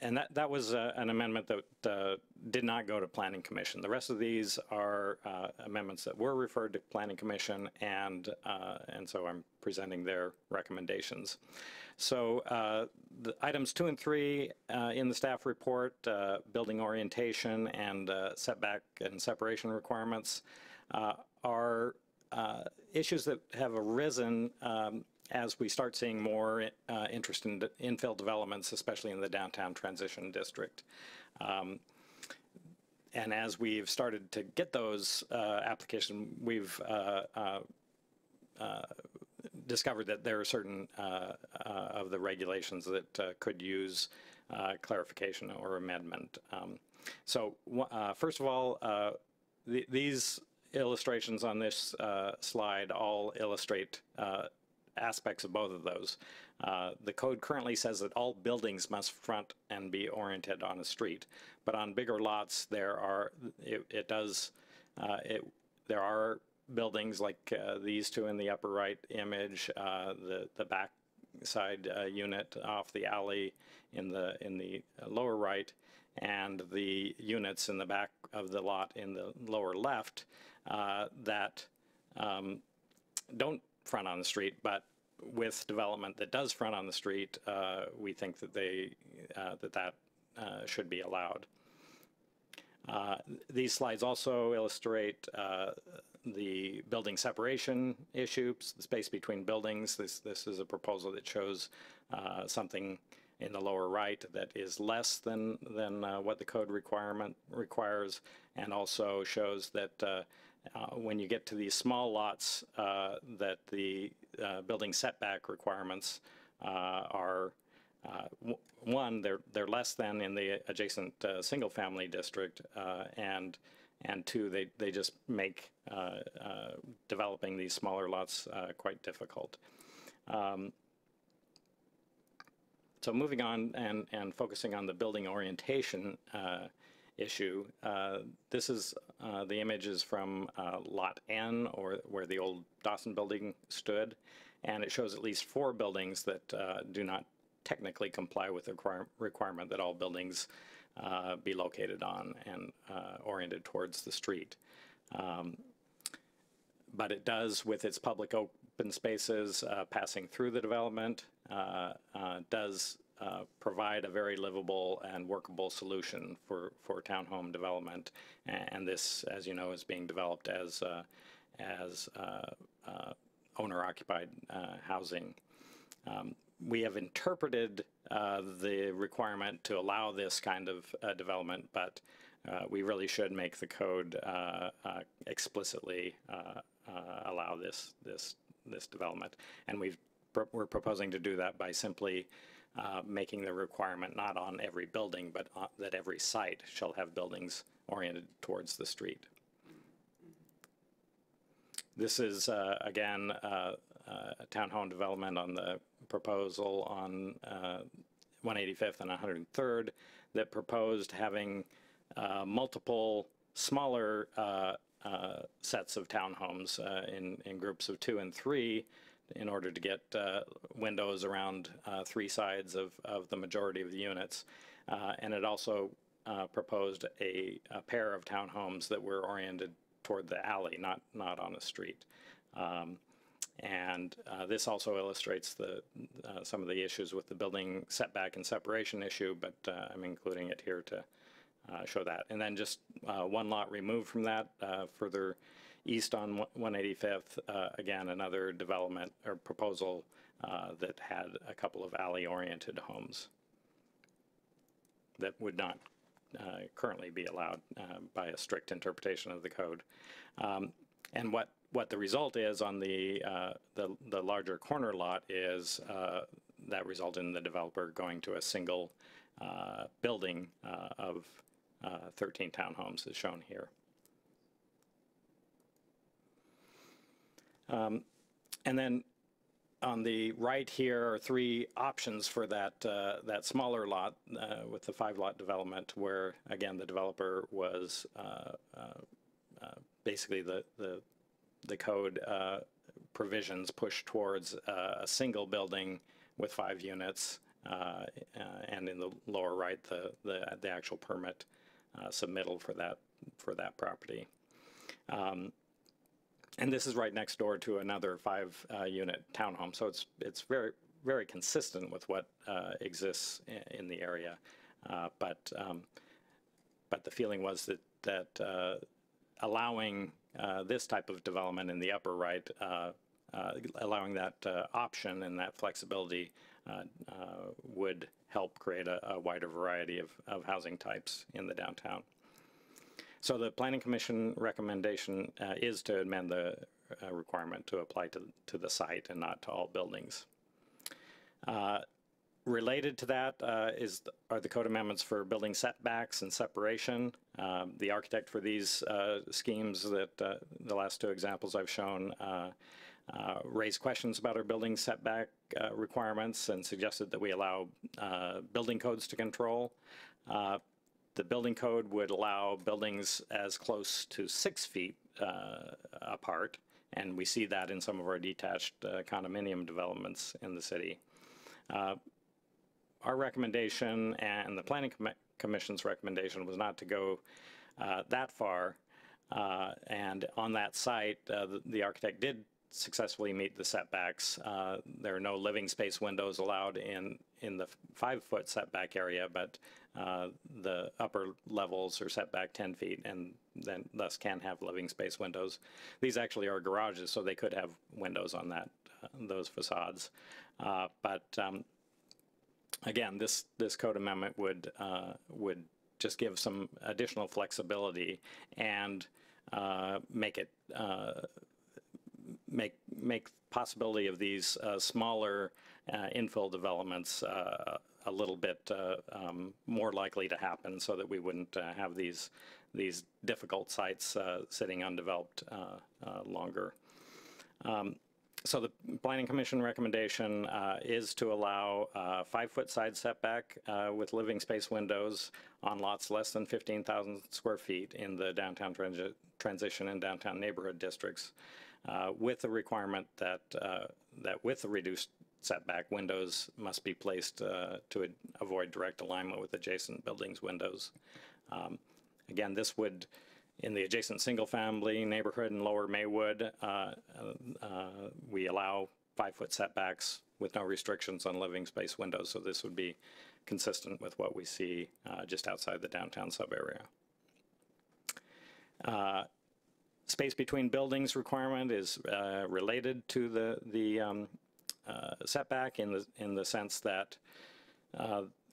And that was an amendment that did not go to Planning Commission. The rest of these are amendments that were referred to Planning Commission, and so I'm presenting their recommendations. So the items 2 and 3 in the staff report, building orientation and setback and separation requirements, are issues that have arisen as we start seeing more interest in infill developments, especially in the downtown transition district. And as we've started to get those applications, we've discovered that there are certain of the regulations that could use clarification or amendment. So first of all, these illustrations on this slide all illustrate aspects of both of those. The code currently says that all buildings must front and be oriented on a street, but on bigger lots there are buildings like these two in the upper right image, the back side unit off the alley in the lower right, and the units in the back of the lot in the lower left that don't front on the street, but with development that does front on the street, we think that that should be allowed. These slides also illustrate the building separation issue, the space between buildings. This is a proposal that shows something in the lower right that is less than what the code requirement requires, and also shows that when you get to these small lots, that the building setback requirements are one, they're less than in the adjacent single-family district, and two, they just make developing these smaller lots quite difficult. So moving on and focusing on the building orientation issue, this is the images from Lot N, or where the old Dawson building stood, and it shows at least 4 buildings that do not technically comply with the requirement that all buildings be located on and oriented towards the street. But it does, with its public open spaces passing through the development, does provide a very livable and workable solution for townhome development. And this, as you know, is being developed as owner-occupied housing. We have interpreted the requirement to allow this kind of development, but we really should make the code explicitly allow this development. And we're proposing to do that by simply making the requirement not on every building, but that every site shall have buildings oriented towards the street. This is, again, a townhome development on the proposal on 185th and 103rd that proposed having multiple smaller sets of townhomes in groups of 2 and 3 in order to get windows around 3 sides of the majority of the units. And it also proposed a pair of townhomes that were oriented toward the alley, not on a street. And this also illustrates some of the issues with the building setback and separation issue, but I'm including it here to show that. And then just one lot removed from that, further east on 185th, again, another development or proposal that had a couple of alley-oriented homes that would not currently be allowed by a strict interpretation of the code. And what the result is on the larger corner lot is that result in the developer going to a single building of 13 townhomes as shown here. And then on the right here are 3 options for that smaller lot with the 5-lot development, where again the developer was basically the code provisions push towards a single building with 5 units, and in the lower right the actual permit submittal for that property. And this is right next door to another 5-unit townhome, so it's very, very consistent with what exists in the area. But the feeling was that allowing this type of development in the upper right, allowing that option and that flexibility would help create a wider variety of housing types in the downtown. So the Planning Commission recommendation is to amend the requirement to apply to the site and not to all buildings. Related to that are the code amendments for building setbacks and separation. The architect for these schemes that the last 2 examples I've shown raised questions about our building setback requirements and suggested that we allow building codes to control. The building code would allow buildings as close to 6 feet apart, and we see that in some of our detached condominium developments in the city. Our recommendation and the Planning Commission's recommendation was not to go that far, and on that site the architect did successfully meet the setbacks. There are no living space windows allowed in the 5-foot setback area, but the upper levels are set back 10 feet and then thus can have living space windows. These actually are garages, so they could have windows on those facades. But again, this code amendment would just give some additional flexibility and make it make possibility of these smaller infill developments a little bit more likely to happen, so that we wouldn't have these difficult sites sitting undeveloped longer. So the Planning Commission recommendation is to allow 5-foot side setback with living space windows on lots less than 15,000 square feet in the downtown transition and downtown neighborhood districts, with the requirement that with the reduced setback. Windows must be placed to avoid direct alignment with adjacent buildings' windows. Again, this would, in the adjacent single-family neighborhood in Lower Maywood, we allow 5-foot setbacks with no restrictions on living space windows, so this would be consistent with what we see just outside the downtown sub-area. Space between buildings requirement is related to the setback in the sense that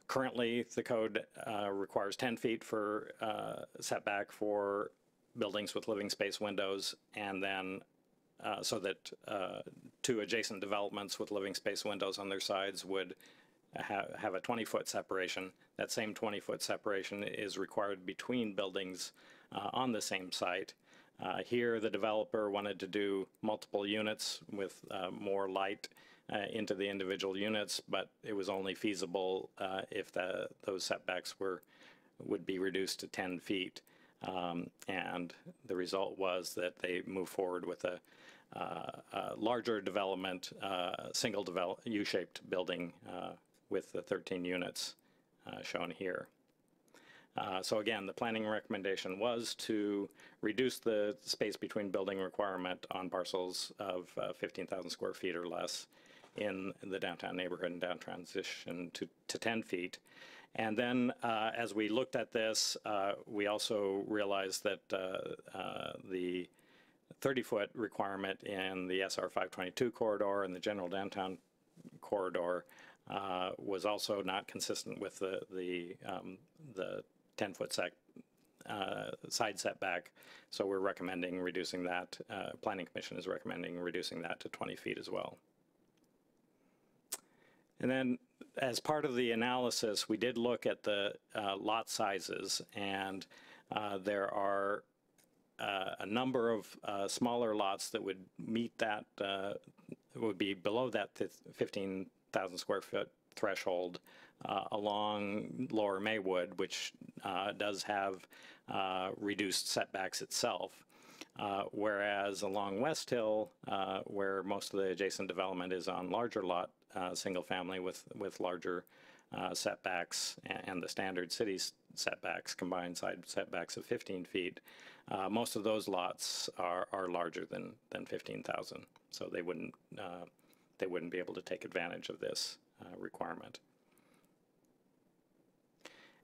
currently the code requires 10 feet for setback for buildings with living space windows, and then so that two adjacent developments with living space windows on their sides would have a 20-foot separation. That same 20-foot separation is required between buildings on the same site. Here, the developer wanted to do multiple units with more light into the individual units, but it was only feasible if those setbacks would be reduced to 10 feet. And the result was that they moved forward with a larger development, single U-shaped building with the 13 units shown here. So again, the planning recommendation was to reduce the space between building requirement on parcels of 15,000 square feet or less in the downtown neighborhood and down transition to 10 feet. And then as we looked at this, we also realized that the 30-foot requirement in the SR 522 corridor and the general downtown corridor was also not consistent with the 10-foot side setback. So we're recommending reducing that. Planning Commission is recommending reducing that to 20 feet as well. And then as part of the analysis, we did look at the lot sizes, and there are a number of smaller lots that would meet that, would be below that 15,000 square foot threshold along Lower Maywood, which does have reduced setbacks itself. Whereas along West Hill, where most of the adjacent development is on larger lot, single family with larger setbacks and the standard city setbacks, combined side setbacks of 15 feet, most of those lots are larger than 15,000. So they wouldn't be able to take advantage of this requirement.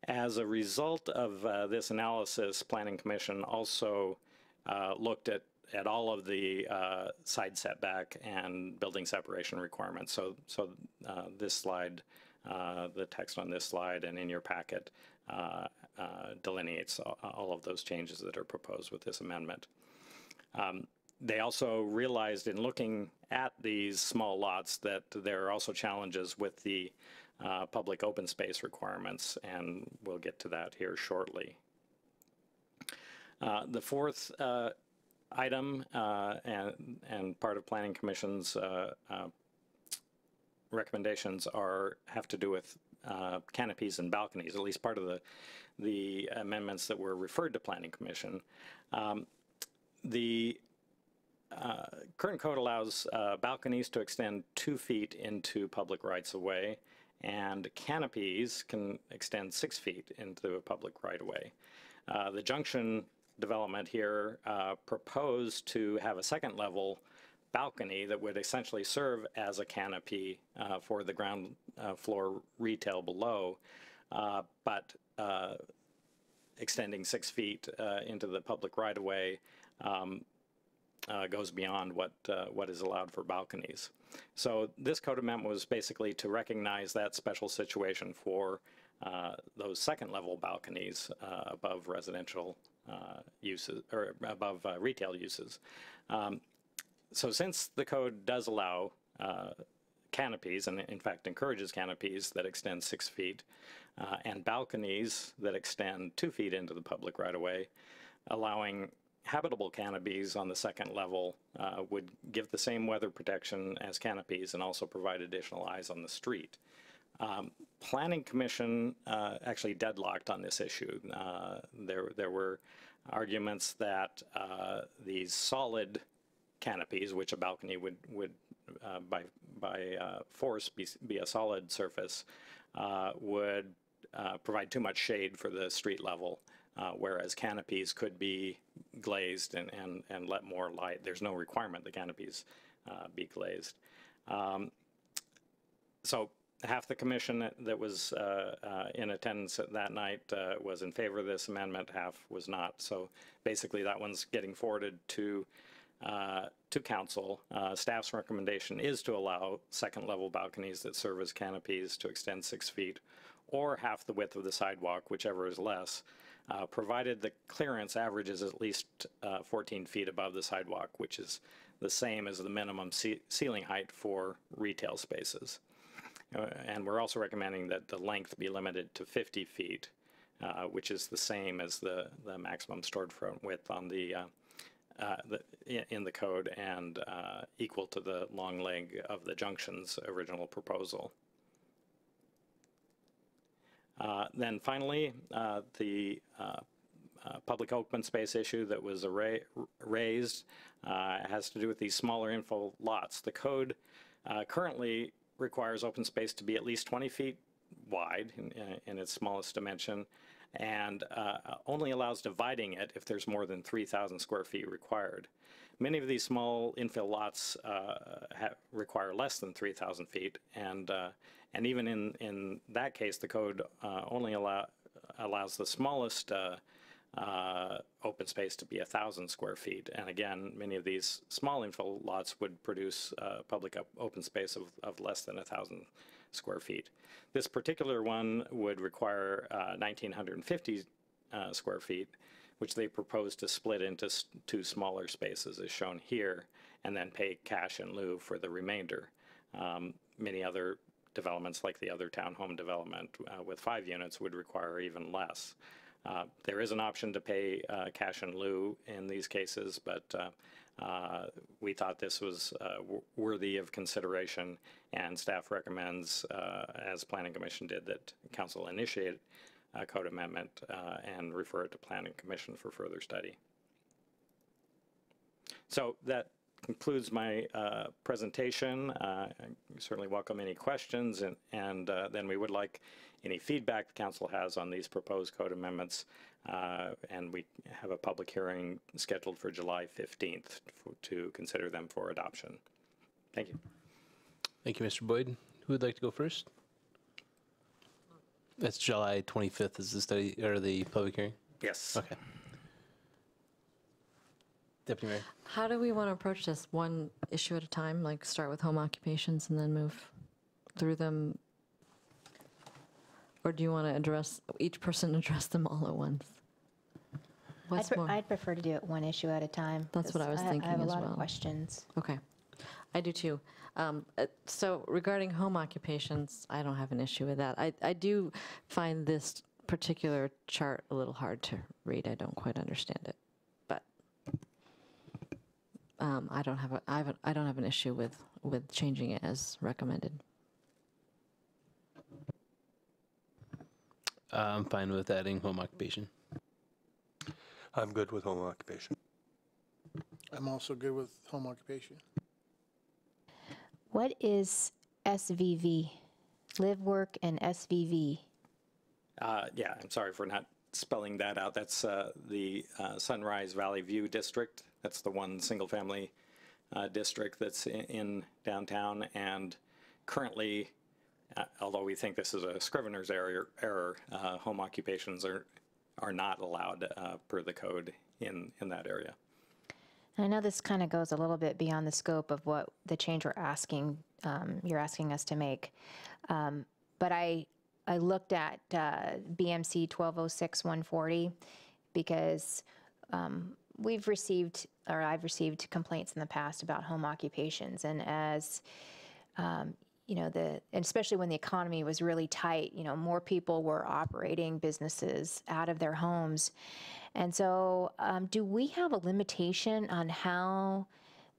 As a result of this analysis, Planning Commission also looked at all of the side setback and building separation requirements. So this slide, the text on this slide and in your packet delineates all of those changes that are proposed with this amendment. They also realized in looking at these small lots that there are also challenges with the public open space requirements, and we'll get to that here shortly. The fourth item and part of Planning Commission's recommendations have to do with canopies and balconies, at least part of the amendments that were referred to Planning Commission. The current code allows balconies to extend 2 feet into public rights-of-way, and canopies can extend 6 feet into a public right-of-way. The Junction development here proposed to have a second level balcony that would essentially serve as a canopy for the ground floor retail below, but extending 6 feet into the public right-of-way goes beyond what is allowed for balconies. So this code amendment was basically to recognize that special situation for those second level balconies above residential uses, or above retail uses. So since the code does allow canopies, and in fact encourages canopies that extend 6 feet, and balconies that extend 2 feet into the public right-of-way, allowing habitable canopies on the second level would give the same weather protection as canopies and also provide additional eyes on the street. Planning Commission actually deadlocked on this issue. There were arguments that these solid canopies, which a balcony would by force be a solid surface, would provide too much shade for the street level, whereas canopies could be glazed and let more light. There's no requirement the canopies be glazed. So half the commission that was in attendance that night was in favor of this amendment, half was not. So basically that one's getting forwarded to council. Staff's recommendation is to allow second level balconies that serve as canopies to extend 6 feet or half the width of the sidewalk, whichever is less, provided the clearance averages at least 14 feet above the sidewalk, which is the same as the minimum ceiling height for retail spaces. And we're also recommending that the length be limited to 50 feet, which is the same as the maximum storefront width on in the code and equal to the long leg of the Junction's original proposal. Then finally, the public open space issue that was raised has to do with these smaller infill lots. The code currently requires open space to be at least 20 feet wide in its smallest dimension, and only allows dividing it if there's more than 3,000 square feet required. Many of these small infill lots require less than 3,000 feet, and even in that case, the code only allows the smallest open space to be 1,000 square feet. And again, many of these small infill lots would produce public open space of less than 1,000 square feet. This particular one would require 1,950 square feet, which they propose to split into 2 smaller spaces as shown here, and then pay cash in lieu for the remainder. Many other developments, like the other townhome development with 5 units, would require even less. There is an option to pay cash in lieu in these cases, but we thought this was worthy of consideration, and staff recommends, as Planning Commission did, that Council initiate a code amendment and refer it to Planning Commission for further study. So that concludes my presentation. I certainly welcome any questions, and then we would like any feedback the council has on these proposed code amendments, and we have a public hearing scheduled for July 15th to consider them for adoption. Thank you. Thank you, Mr. Boyd. Who would like to go first? That's July 25th is the study or the public hearing? Yes. Okay. Deputy Mayor. How do we want to approach this? One issue at a time, like start with home occupations and then move through them? Or do you want to address, each person address them all at once? I'd prefer to do it one issue at a time. That's what I was thinking as well. I have a lot of questions. Okay, I do too. So regarding home occupations, I don't have an issue with that. I do find this particular chart a little hard to read. I don't quite understand it, but I don't have an issue with changing it as recommended. I'm fine with adding home occupation. I'm good with home occupation. I'm also good with home occupation. What is SVV? Live, work, and SVV? Yeah, I'm sorry for not spelling that out. That's the Sunrise Valley View District. That's the one single-family district that's in downtown, and currently, although we think this is a scrivener's error, home occupations are not allowed per the code in that area. I know this kind of goes a little bit beyond the scope of what the change you're asking us to make, but I looked at BMC 1206-140 because I've received complaints in the past about home occupations, and as you know, and especially when the economy was really tight, you know, more people were operating businesses out of their homes. And so do we have a limitation on how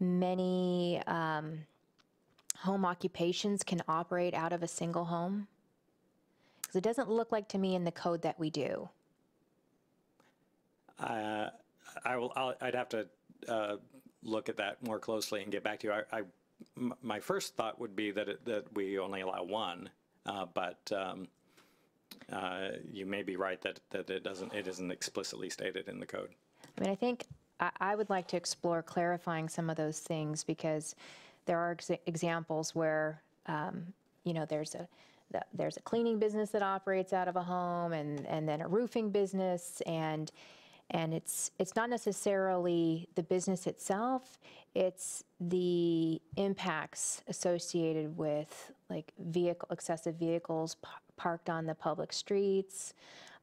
many home occupations can operate out of a single home? Because it doesn't look like to me in the code that we do. I'd have to look at that more closely and get back to you. My first thought would be that we only allow one, but you may be right that it isn't explicitly stated in the code. I mean, I think I would like to explore clarifying some of those things, because there are examples where, there's a cleaning business that operates out of a home, and then a roofing business, and it's not necessarily the business itself, it's the impacts associated with like excessive vehicles parked on the public streets,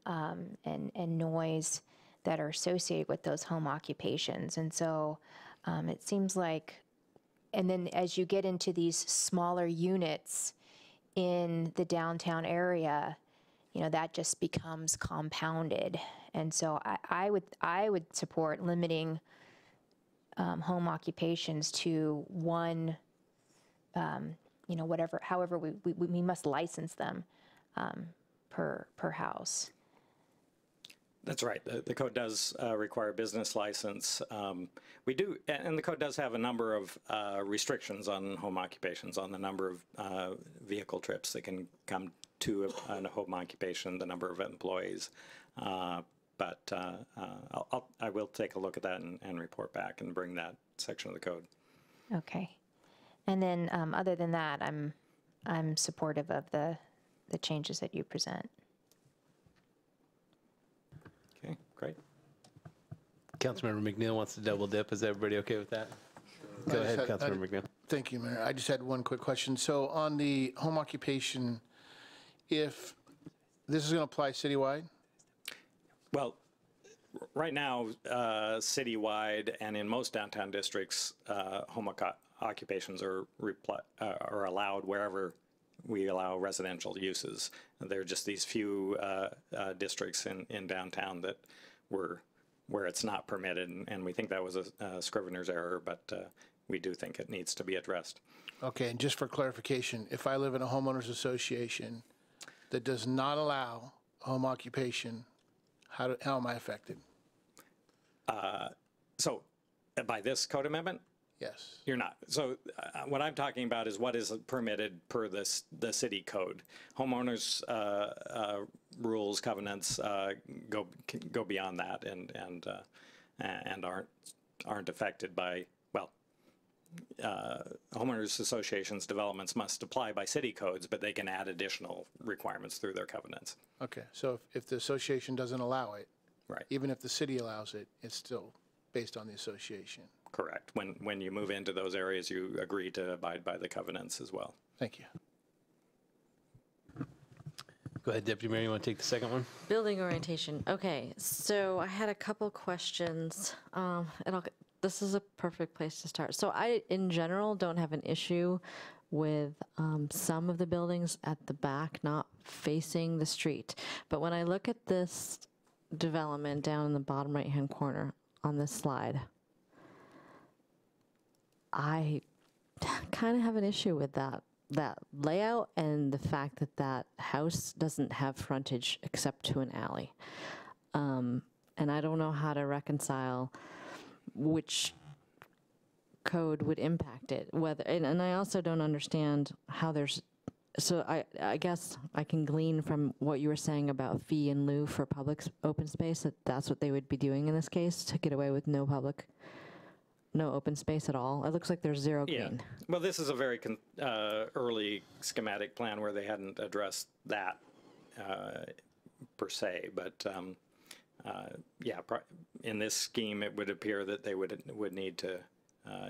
and noise that are associated with those home occupations. And so it seems like, and then as you get into these smaller units in the downtown area, that just becomes compounded. And so I would support limiting home occupations to one, however we must license them per house. That's right. The code does require business license. We do, and the code does have a number of restrictions on home occupations, on the number of vehicle trips that can come to a home occupation, the number of employees. But I will take a look at that and report back and bring that section of the code. Okay. And then other than that, I'm supportive of the changes that you present. Okay, great. Councilmember McNeil wants to double dip. Is everybody okay with that? Go ahead, Councilmember McNeil. Thank you, Mayor. I just had one quick question. So on the home occupation, if this is going to apply citywide? Well, right now, citywide and in most downtown districts, home occupations are allowed wherever we allow residential uses. There are just these few districts in downtown that where it's not permitted, and we think that was a scrivener's error, but we do think it needs to be addressed. Okay, and just for clarification, if I live in a homeowners association that does not allow home occupation, how am I affected? So by this code amendment? Yes. You're not. So what I'm talking about is what is permitted per the city code. Homeowners rules, covenants go beyond that and aren't affected by, well, homeowners associations developments must apply by city codes, but they can add additional requirements through their covenants. Okay, so if the association doesn't allow it, Right. even if the city allows it, it's still based on the association. Correct. When you move into those areas, you agree to abide by the covenants as well. Thank you. Go ahead, Deputy Mayor. You want to take the second one? Building orientation. Okay, so I had a couple questions. This is a perfect place to start. So I, in general, don't have an issue with some of the buildings at the back not facing the street. But when I look at this development down in the bottom right-hand corner on this slide, I kind of have an issue with that layout and the fact that that house doesn't have frontage except to an alley. And I don't know how to reconcile which code would impact it, whether, and I also don't understand how there's, so I guess I can glean from what you were saying about fee in lieu for public open space, that that's what they would be doing in this case to get away with no open space at all. It looks like there's zero green. Yeah. Well, this is a very early schematic plan where they hadn't addressed that per se, but yeah, in this scheme, it would appear that they would need to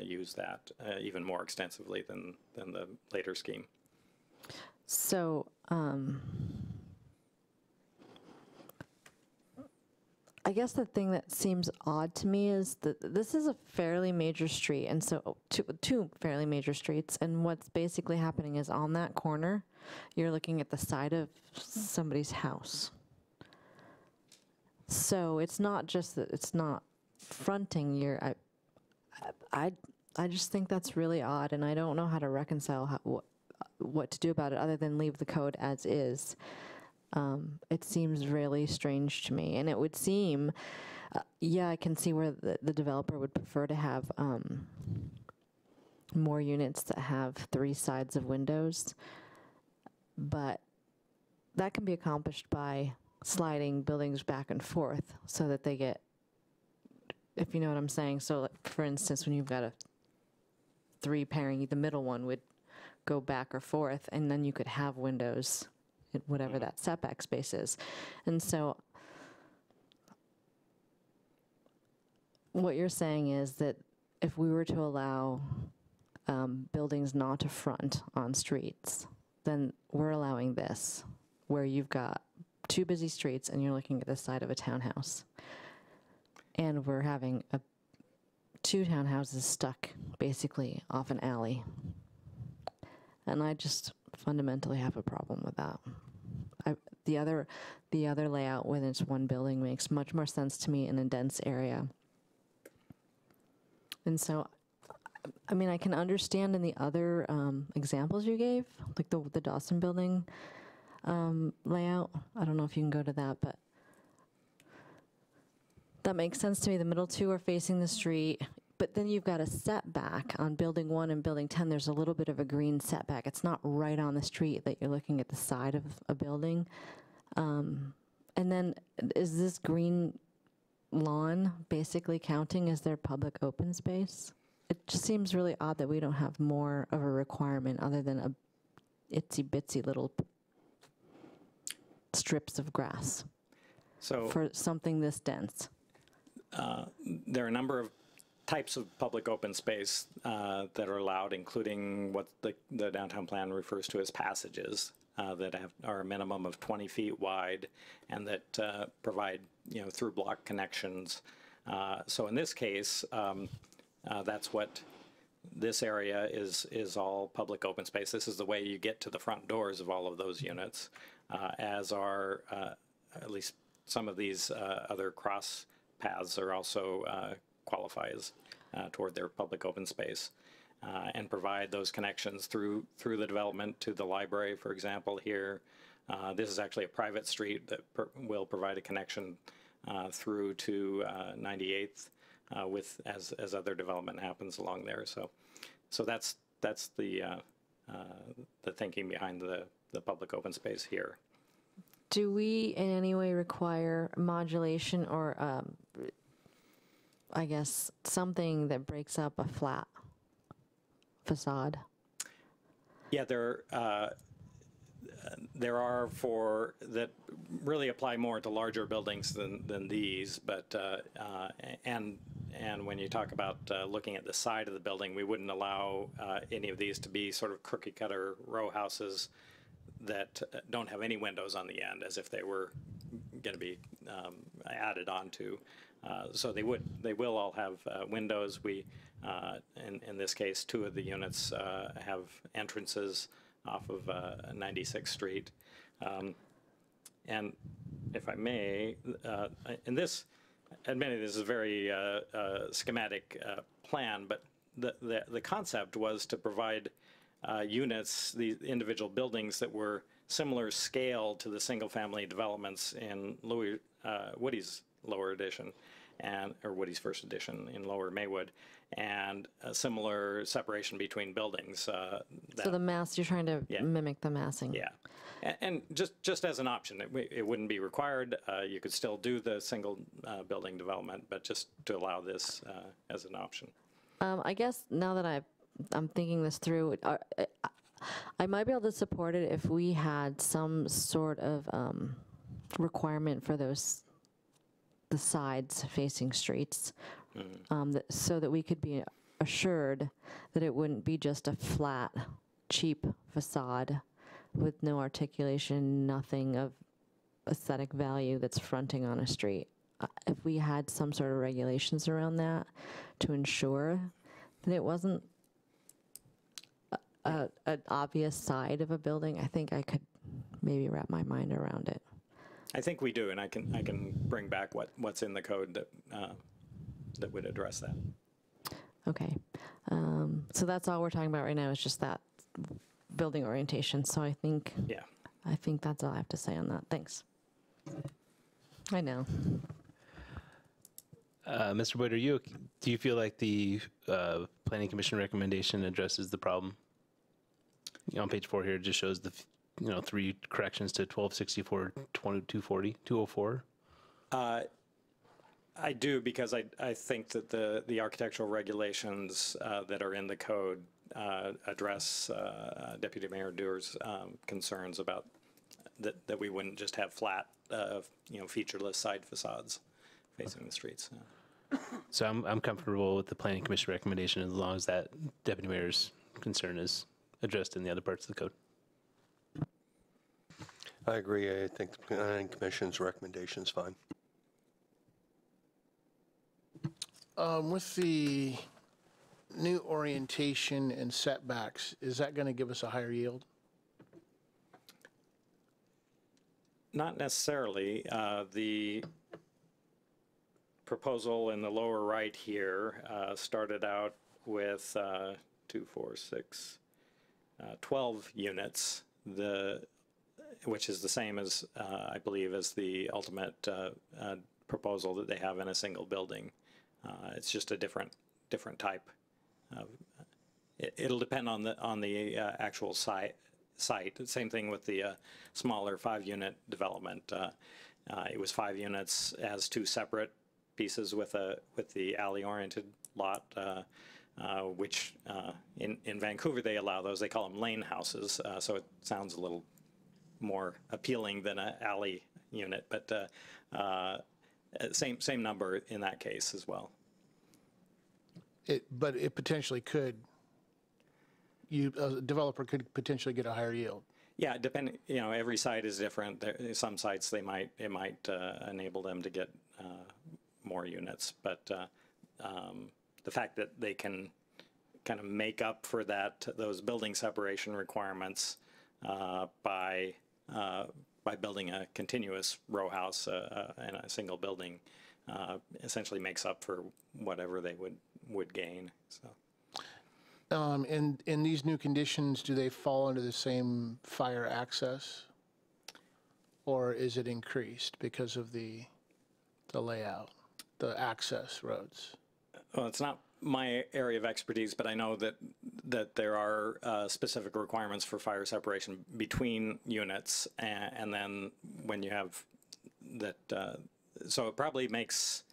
use that even more extensively than the later scheme. So, I guess the thing that seems odd to me is that this is a fairly major street, and so two fairly major streets, and what's basically happening is on that corner, you're looking at the side of somebody's house. So it's not just that it's not fronting your, I just think that's really odd, and I don't know how to reconcile what to do about it other than leave the code as is. It seems really strange to me, and it would seem, Yeah, I can see where the developer would prefer to have more units that have 3 sides of windows, but that can be accomplished by sliding buildings back and forth so that they get, if you know what I'm saying. So like, for instance, when you've got a 3 pairing, the middle one would go back or forth, and then you could have windows at whatever that setback space is. And so what you're saying is that if we were to allow buildings not to front on streets, then we're allowing this, where you've got 2 busy streets and you're looking at the side of a townhouse. And we're having 2 townhouses stuck basically off an alley. And I just fundamentally have a problem with that. The other layout when it's 1 building makes much more sense to me in a dense area. And so, I mean, I can understand in the other examples you gave, like the Dawson building layout. I don't know if you can go to that, but that makes sense to me. The middle 2 are facing the street, but then you've got a setback on building 1 and building 10. There's a little bit of a green setback. It's not right on the street that you're looking at the side of a building. And then is this green lawn basically counting as their public open space? It just seems really odd that we don't have more of a requirement other than a itsy bitsy little strips of grass So for something this dense. there are a number of types of public open space that are allowed, including what the downtown plan refers to as passages that are a minimum of 20 feet wide and that provide, through block connections. So in this case, that's what this area is all public open space. This is the way you get to the front doors of all of those units, as are at least some of these other cross paths are also qualify as toward their public open space and provide those connections through the development to the library, for example, here. This is actually a private street that will provide a connection through to 98th with as other development happens along there. So that's the thinking behind the public open space here. Do we in any way require modulation or, I guess, something that breaks up a flat facade? Yeah, there are for that really apply more to larger buildings than these, but and when you talk about looking at the side of the building, we wouldn't allow any of these to be sort of cookie cutter row houses that don't have any windows on the end, as if they were going to be added onto. So they will all have windows. We, in this case, 2 of the units have entrances off of 96th Street. And if I may, in this, admittedly, this is a very schematic plan, but the concept was to provide units, the individual buildings that were similar scale to the single-family developments in Woody's lower edition, or Woody's first edition in Lower Maywood, and a similar separation between buildings. So the mass, you're trying to mimic the massing. Yeah, and just as an option, it wouldn't be required. You could still do the single building development, but just to allow this as an option. I guess now that I'm thinking this through, I might be able to support it if we had some sort of requirement for the sides facing streets, so that we could be assured that it wouldn't be just a flat, cheap facade with no articulation, nothing of aesthetic value that's fronting on a street. If we had some sort of regulations around that to ensure that it wasn't an obvious side of a building, I think I could maybe wrap my mind around it. I think we do, and I can bring back what's in the code that would address that. Okay, so that's all we're talking about right now is just that building orientation. So I think that's all I have to say on that. Thanks. I know. Mr. Boyd, do you feel like the Planning Commission recommendation addresses the problem? On page 4 here, it just shows the 3 corrections to 1264, 240, 204. I do, because I think that the architectural regulations that are in the code address Deputy Mayor Dewar's concerns about that we wouldn't just have flat, featureless side facades facing the streets. So I'm comfortable with the Planning Commission recommendation as long as that Deputy Mayor's concern is addressed in the other parts of the code. I agree. I think the Planning Commission's recommendation is fine. With the new orientation and setbacks, is that going to give us a higher yield? Not necessarily. The proposal in the lower right here started out with 2, 4, 6, 12 units, which is the same as, I believe, as the ultimate proposal that they have in a single building. It's just a different type. It'll depend on the actual site. Same thing with the smaller 5-unit development. It was 5 units as 2 separate pieces with the alley-oriented lot, which in Vancouver they allow those. They call them lane houses, so it sounds a little more appealing than an alley unit, but same number in that case as well. But it potentially could. A developer could potentially get a higher yield. Yeah, depending. Every site is different. Some sites it might enable them to get more units, but the fact that they can kind of make up for those building separation requirements by building a continuous row house in a single building essentially makes up for whatever they would gain. So. In these new conditions, do they fall under the same fire access, or is it increased because of the layout, the access roads? Well, it's not my area of expertise, but I know that there are specific requirements for fire separation between units, and then when you have that, so it probably makes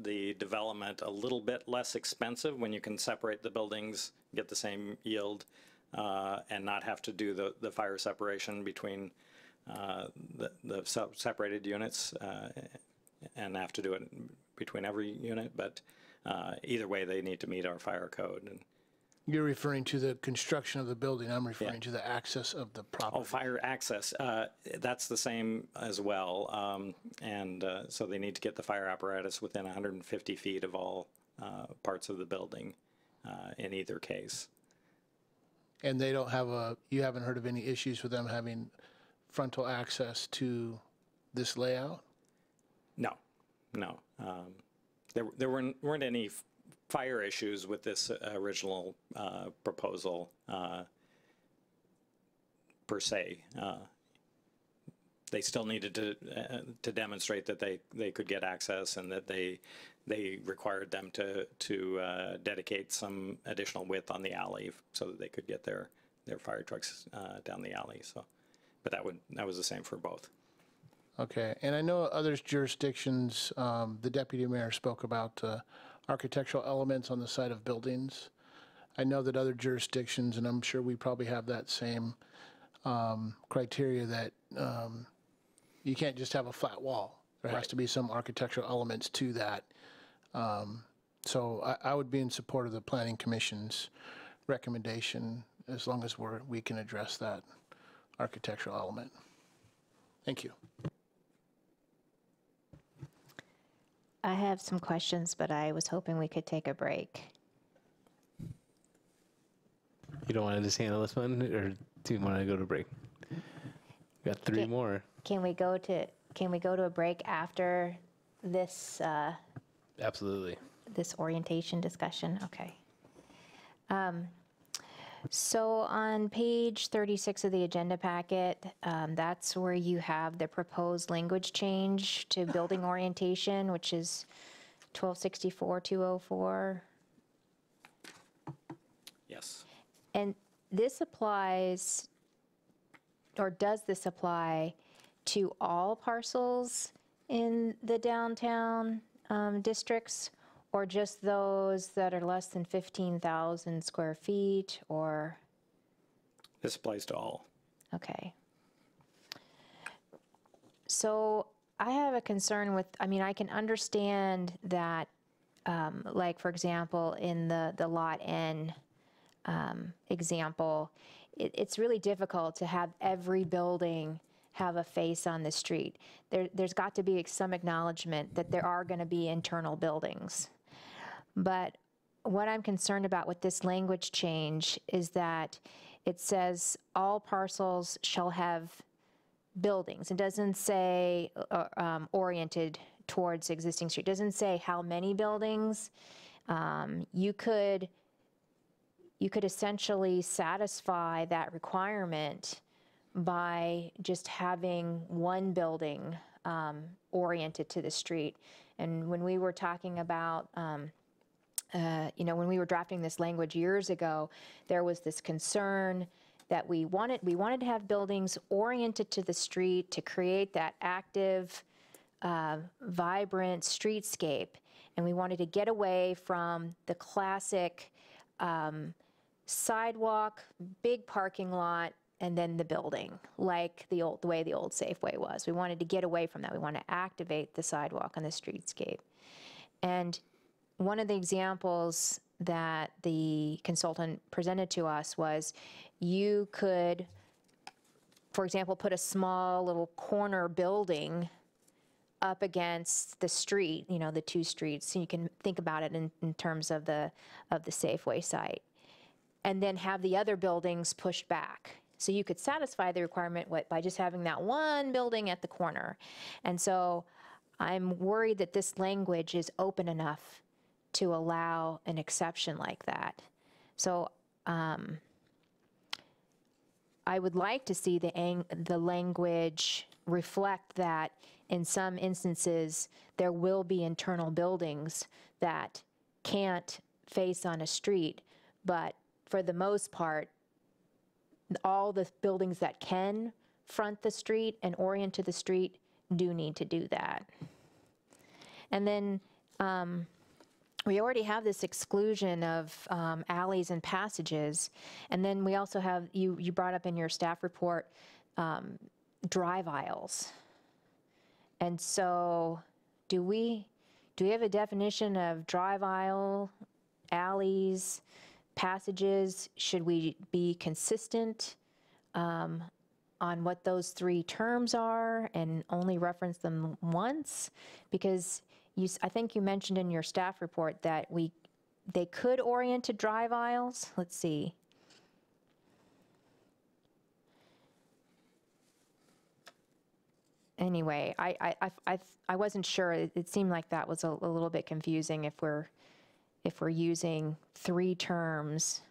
the development a little bit less expensive when you can separate the buildings, get the same yield, and not have to do the fire separation between the separated units, and have to do it between every unit. But either way, they need to meet our fire code. And you're referring to the construction of the building. I'm referring to the access of the property. Oh, fire access. That's the same as well. So they need to get the fire apparatus within 150 feet of all parts of the building in either case. And they don't have you haven't heard of any issues with them having frontal access to this layout? No. There weren't any fire issues with this original proposal per se. They still needed to demonstrate that they could get access, and that they required them to dedicate some additional width on the alley so that they could get their fire trucks down the alley. So, but that was the same for both. Okay, and I know other jurisdictions, the deputy mayor spoke about architectural elements on the side of buildings. I know that other jurisdictions, and I'm sure we probably have that same criteria, that you can't just have a flat wall. There has to be some architectural elements to that. So I would be in support of the Planning Commission's recommendation, as long as we can address that architectural element. Thank you. I have some questions, but I was hoping we could take a break. You don't want to just handle this one, or do you want to go to break? We got 3 more. Can we go to a break after this? Absolutely. This orientation discussion? Okay. So on page 36 of the agenda packet, that's where you have the proposed language change to building orientation, which is 1264, 204. Yes. And this applies, or does this apply to all parcels in the downtown districts, or just those that are less than 15,000 square feet, or? This applies to all. Okay. So I have a concern with, I mean, I can understand that, like, for example, in the Lot N example, it's really difficult to have every building have a face on the street. There's got to be some acknowledgement that there are going to be internal buildings. But what I'm concerned about with this language change is that it says all parcels shall have buildings. It doesn't say oriented towards existing street. It doesn't say how many buildings. You could essentially satisfy that requirement by just having one building oriented to the street. And when we were talking about, when we were drafting this language years ago, there was this concern that we wanted to have buildings oriented to the street to create that active, vibrant streetscape. And we wanted to get away from the classic sidewalk, big parking lot, and then the building, like the way the old Safeway was. We wanted to get away from that. We wanted to activate the sidewalk and the streetscape. And one of the examples that the consultant presented to us was you could, for example, put a small little corner building up against the street, the two streets. So you can think about it in terms of the Safeway site, and then have the other buildings pushed back. So you could satisfy the requirement by just having that one building at the corner. And so I'm worried that this language is open enough to allow an exception like that. So I would like to see the language reflect that in some instances there will be internal buildings that can't face on a street, but for the most part, all the buildings that can front the street and orient to the street do need to do that. And then we already have this exclusion of alleys and passages. And then we also have, you brought up in your staff report, drive aisles. And so do we have a definition of drive aisle, alleys, passages? Should we be consistent on what those three terms are and only reference them once? Because I think you mentioned in your staff report that they could orient to drive aisles. Let's see. Anyway, I wasn't sure. It seemed like that was a little bit confusing if we're using three terms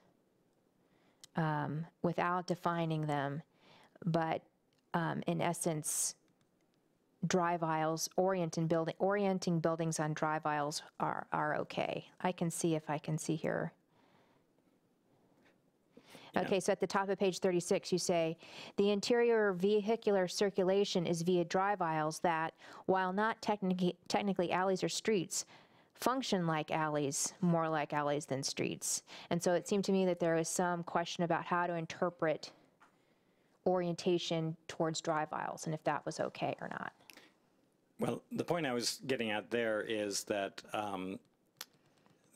without defining them, but in essence, drive aisles, orienting buildings on drive aisles are okay. I can see if I can see here. Okay, so at the top of page 36, you say, the interior vehicular circulation is via drive aisles that, while not technically alleys or streets, function like alleys, more like alleys than streets. And so it seemed to me that there was some question about how to interpret orientation towards drive aisles and if that was okay or not. Well, the point I was getting at there is that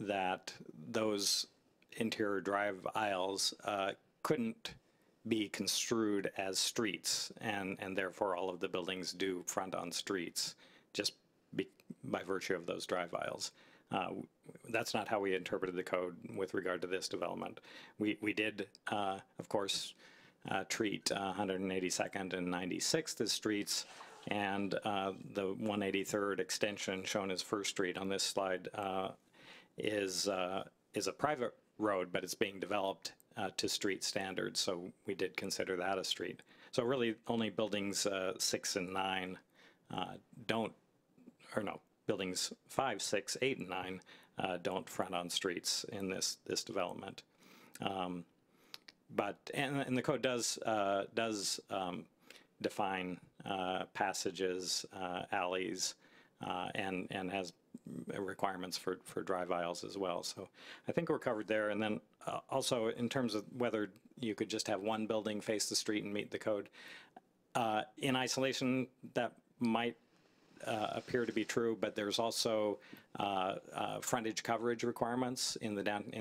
that those interior drive aisles couldn't be construed as streets, and therefore all of the buildings do front on streets just by virtue of those drive aisles. That's not how we interpreted the code with regard to this development. We did, of course, treat 182nd and 96th as streets, and the 183rd extension shown as First Street on this slide is a private road, but it's being developed to street standards, so we did consider that a street. So really only buildings 6 and 9 buildings 5, 6, 8, and 9 don't front on streets in this development. But the code does define passages, alleys, and has requirements for drive aisles as well. So I think we're covered there. And then also in terms of whether you could just have one building face the street and meet the code, in isolation that might appear to be true, but there's also frontage coverage requirements in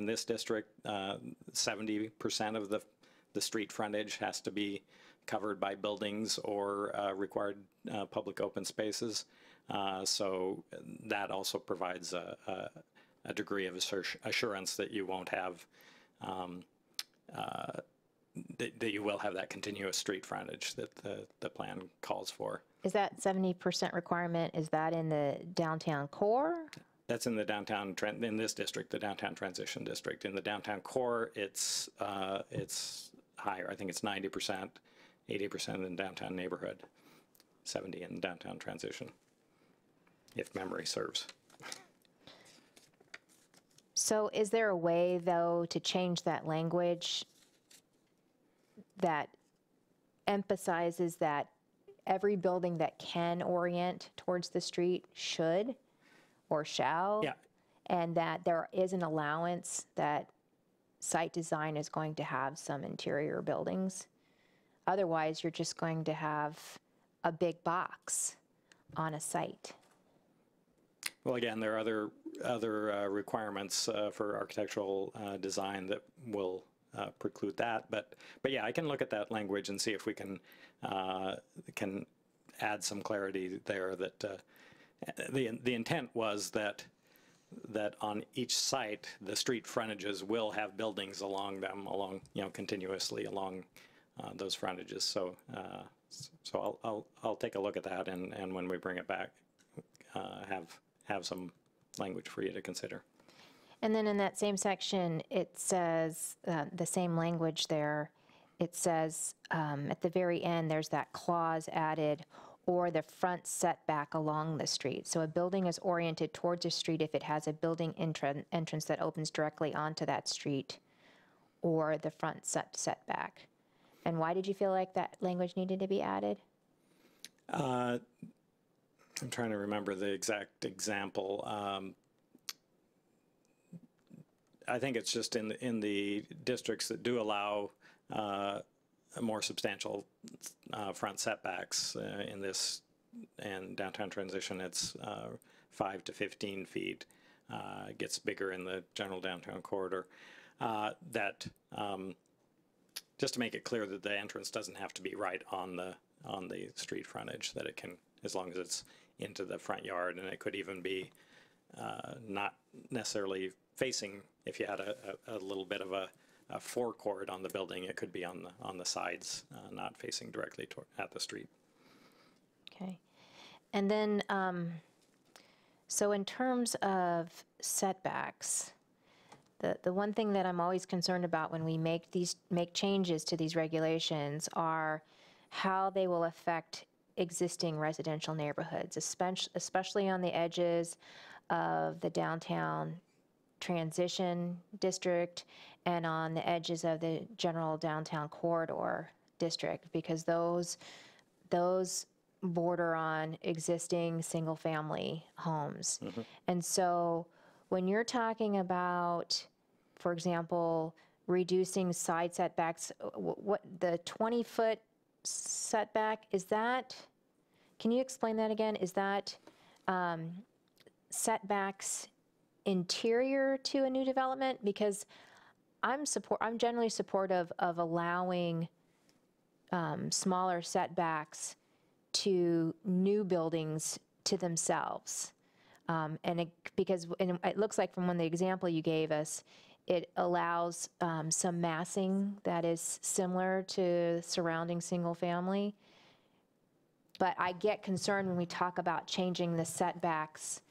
this district. 70% of the street frontage has to be covered by buildings or required public open spaces. So that also provides a degree of assurance that you won't have that you will have that continuous street frontage that the plan calls for. Is that 70% requirement, is that in the downtown core? That's in the downtown, in this district, the downtown transition district. In the downtown core, it's higher. I think it's 90%, 80% in the downtown neighborhood, 70 in downtown transition, if memory serves. So is there a way, though, to change that language that emphasizes that every building that can orient towards the street should or shall? Yeah. And that there is an allowance that site design is going to have some interior buildings? Otherwise, you're just going to have a big box on a site. Well, again, there are other requirements for architectural design that will preclude that. But yeah, I can look at that language and see if we can add some clarity there. That the intent was that on each site, the street frontages will have buildings along them, continuously along those frontages. So I'll take a look at that, and when we bring it back, have some language for you to consider. And then in that same section, it says, the same language there, it says at the very end, there's that clause added, or the front setback along the street. So a building is oriented towards a street if it has a building entrance that opens directly onto that street, or the front setback. And why did you feel like that language needed to be added? I'm trying to remember the exact example. I think it's just in the districts that do allow more substantial front setbacks in this and downtown transition. It's 5 to 15 feet. It gets bigger in the general downtown corridor. Just to make it clear that the entrance doesn't have to be right on the street frontage, that it can, as long as it's into the front yard, and it could even be not necessarily facing. If you had a little bit of a forecourt on the building, it could be on the sides, not facing directly at the street. Okay. And then, so in terms of setbacks, the one thing that I'm always concerned about when we make changes to these regulations are how they will affect existing residential neighborhoods, especially on the edges of the downtown transition district and on the edges of the general downtown corridor district, because those border on existing single-family homes. Mm-hmm. And so when you're talking about, for example, reducing side setbacks, what the 20-foot setback, is that, can you explain that again? Is that setbacks interior to a new development? Because I'm generally supportive of allowing smaller setbacks to new buildings to themselves. Because it looks like from the example you gave us, it allows some massing that is similar to surrounding single family. But I get concerned when we talk about changing the setbacks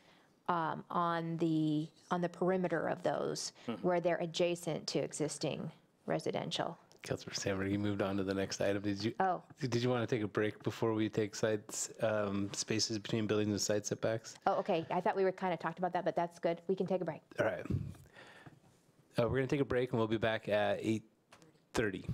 on the perimeter of those, where they're adjacent to existing residential. Councilor Sandberg, you moved on to the next item. Did you? Oh. Did you want to take a break before we take spaces between buildings and side setbacks? Oh, okay. I thought we were kind of talked about that, but that's good. We can take a break. All right. We're going to take a break, and we'll be back at 8:30.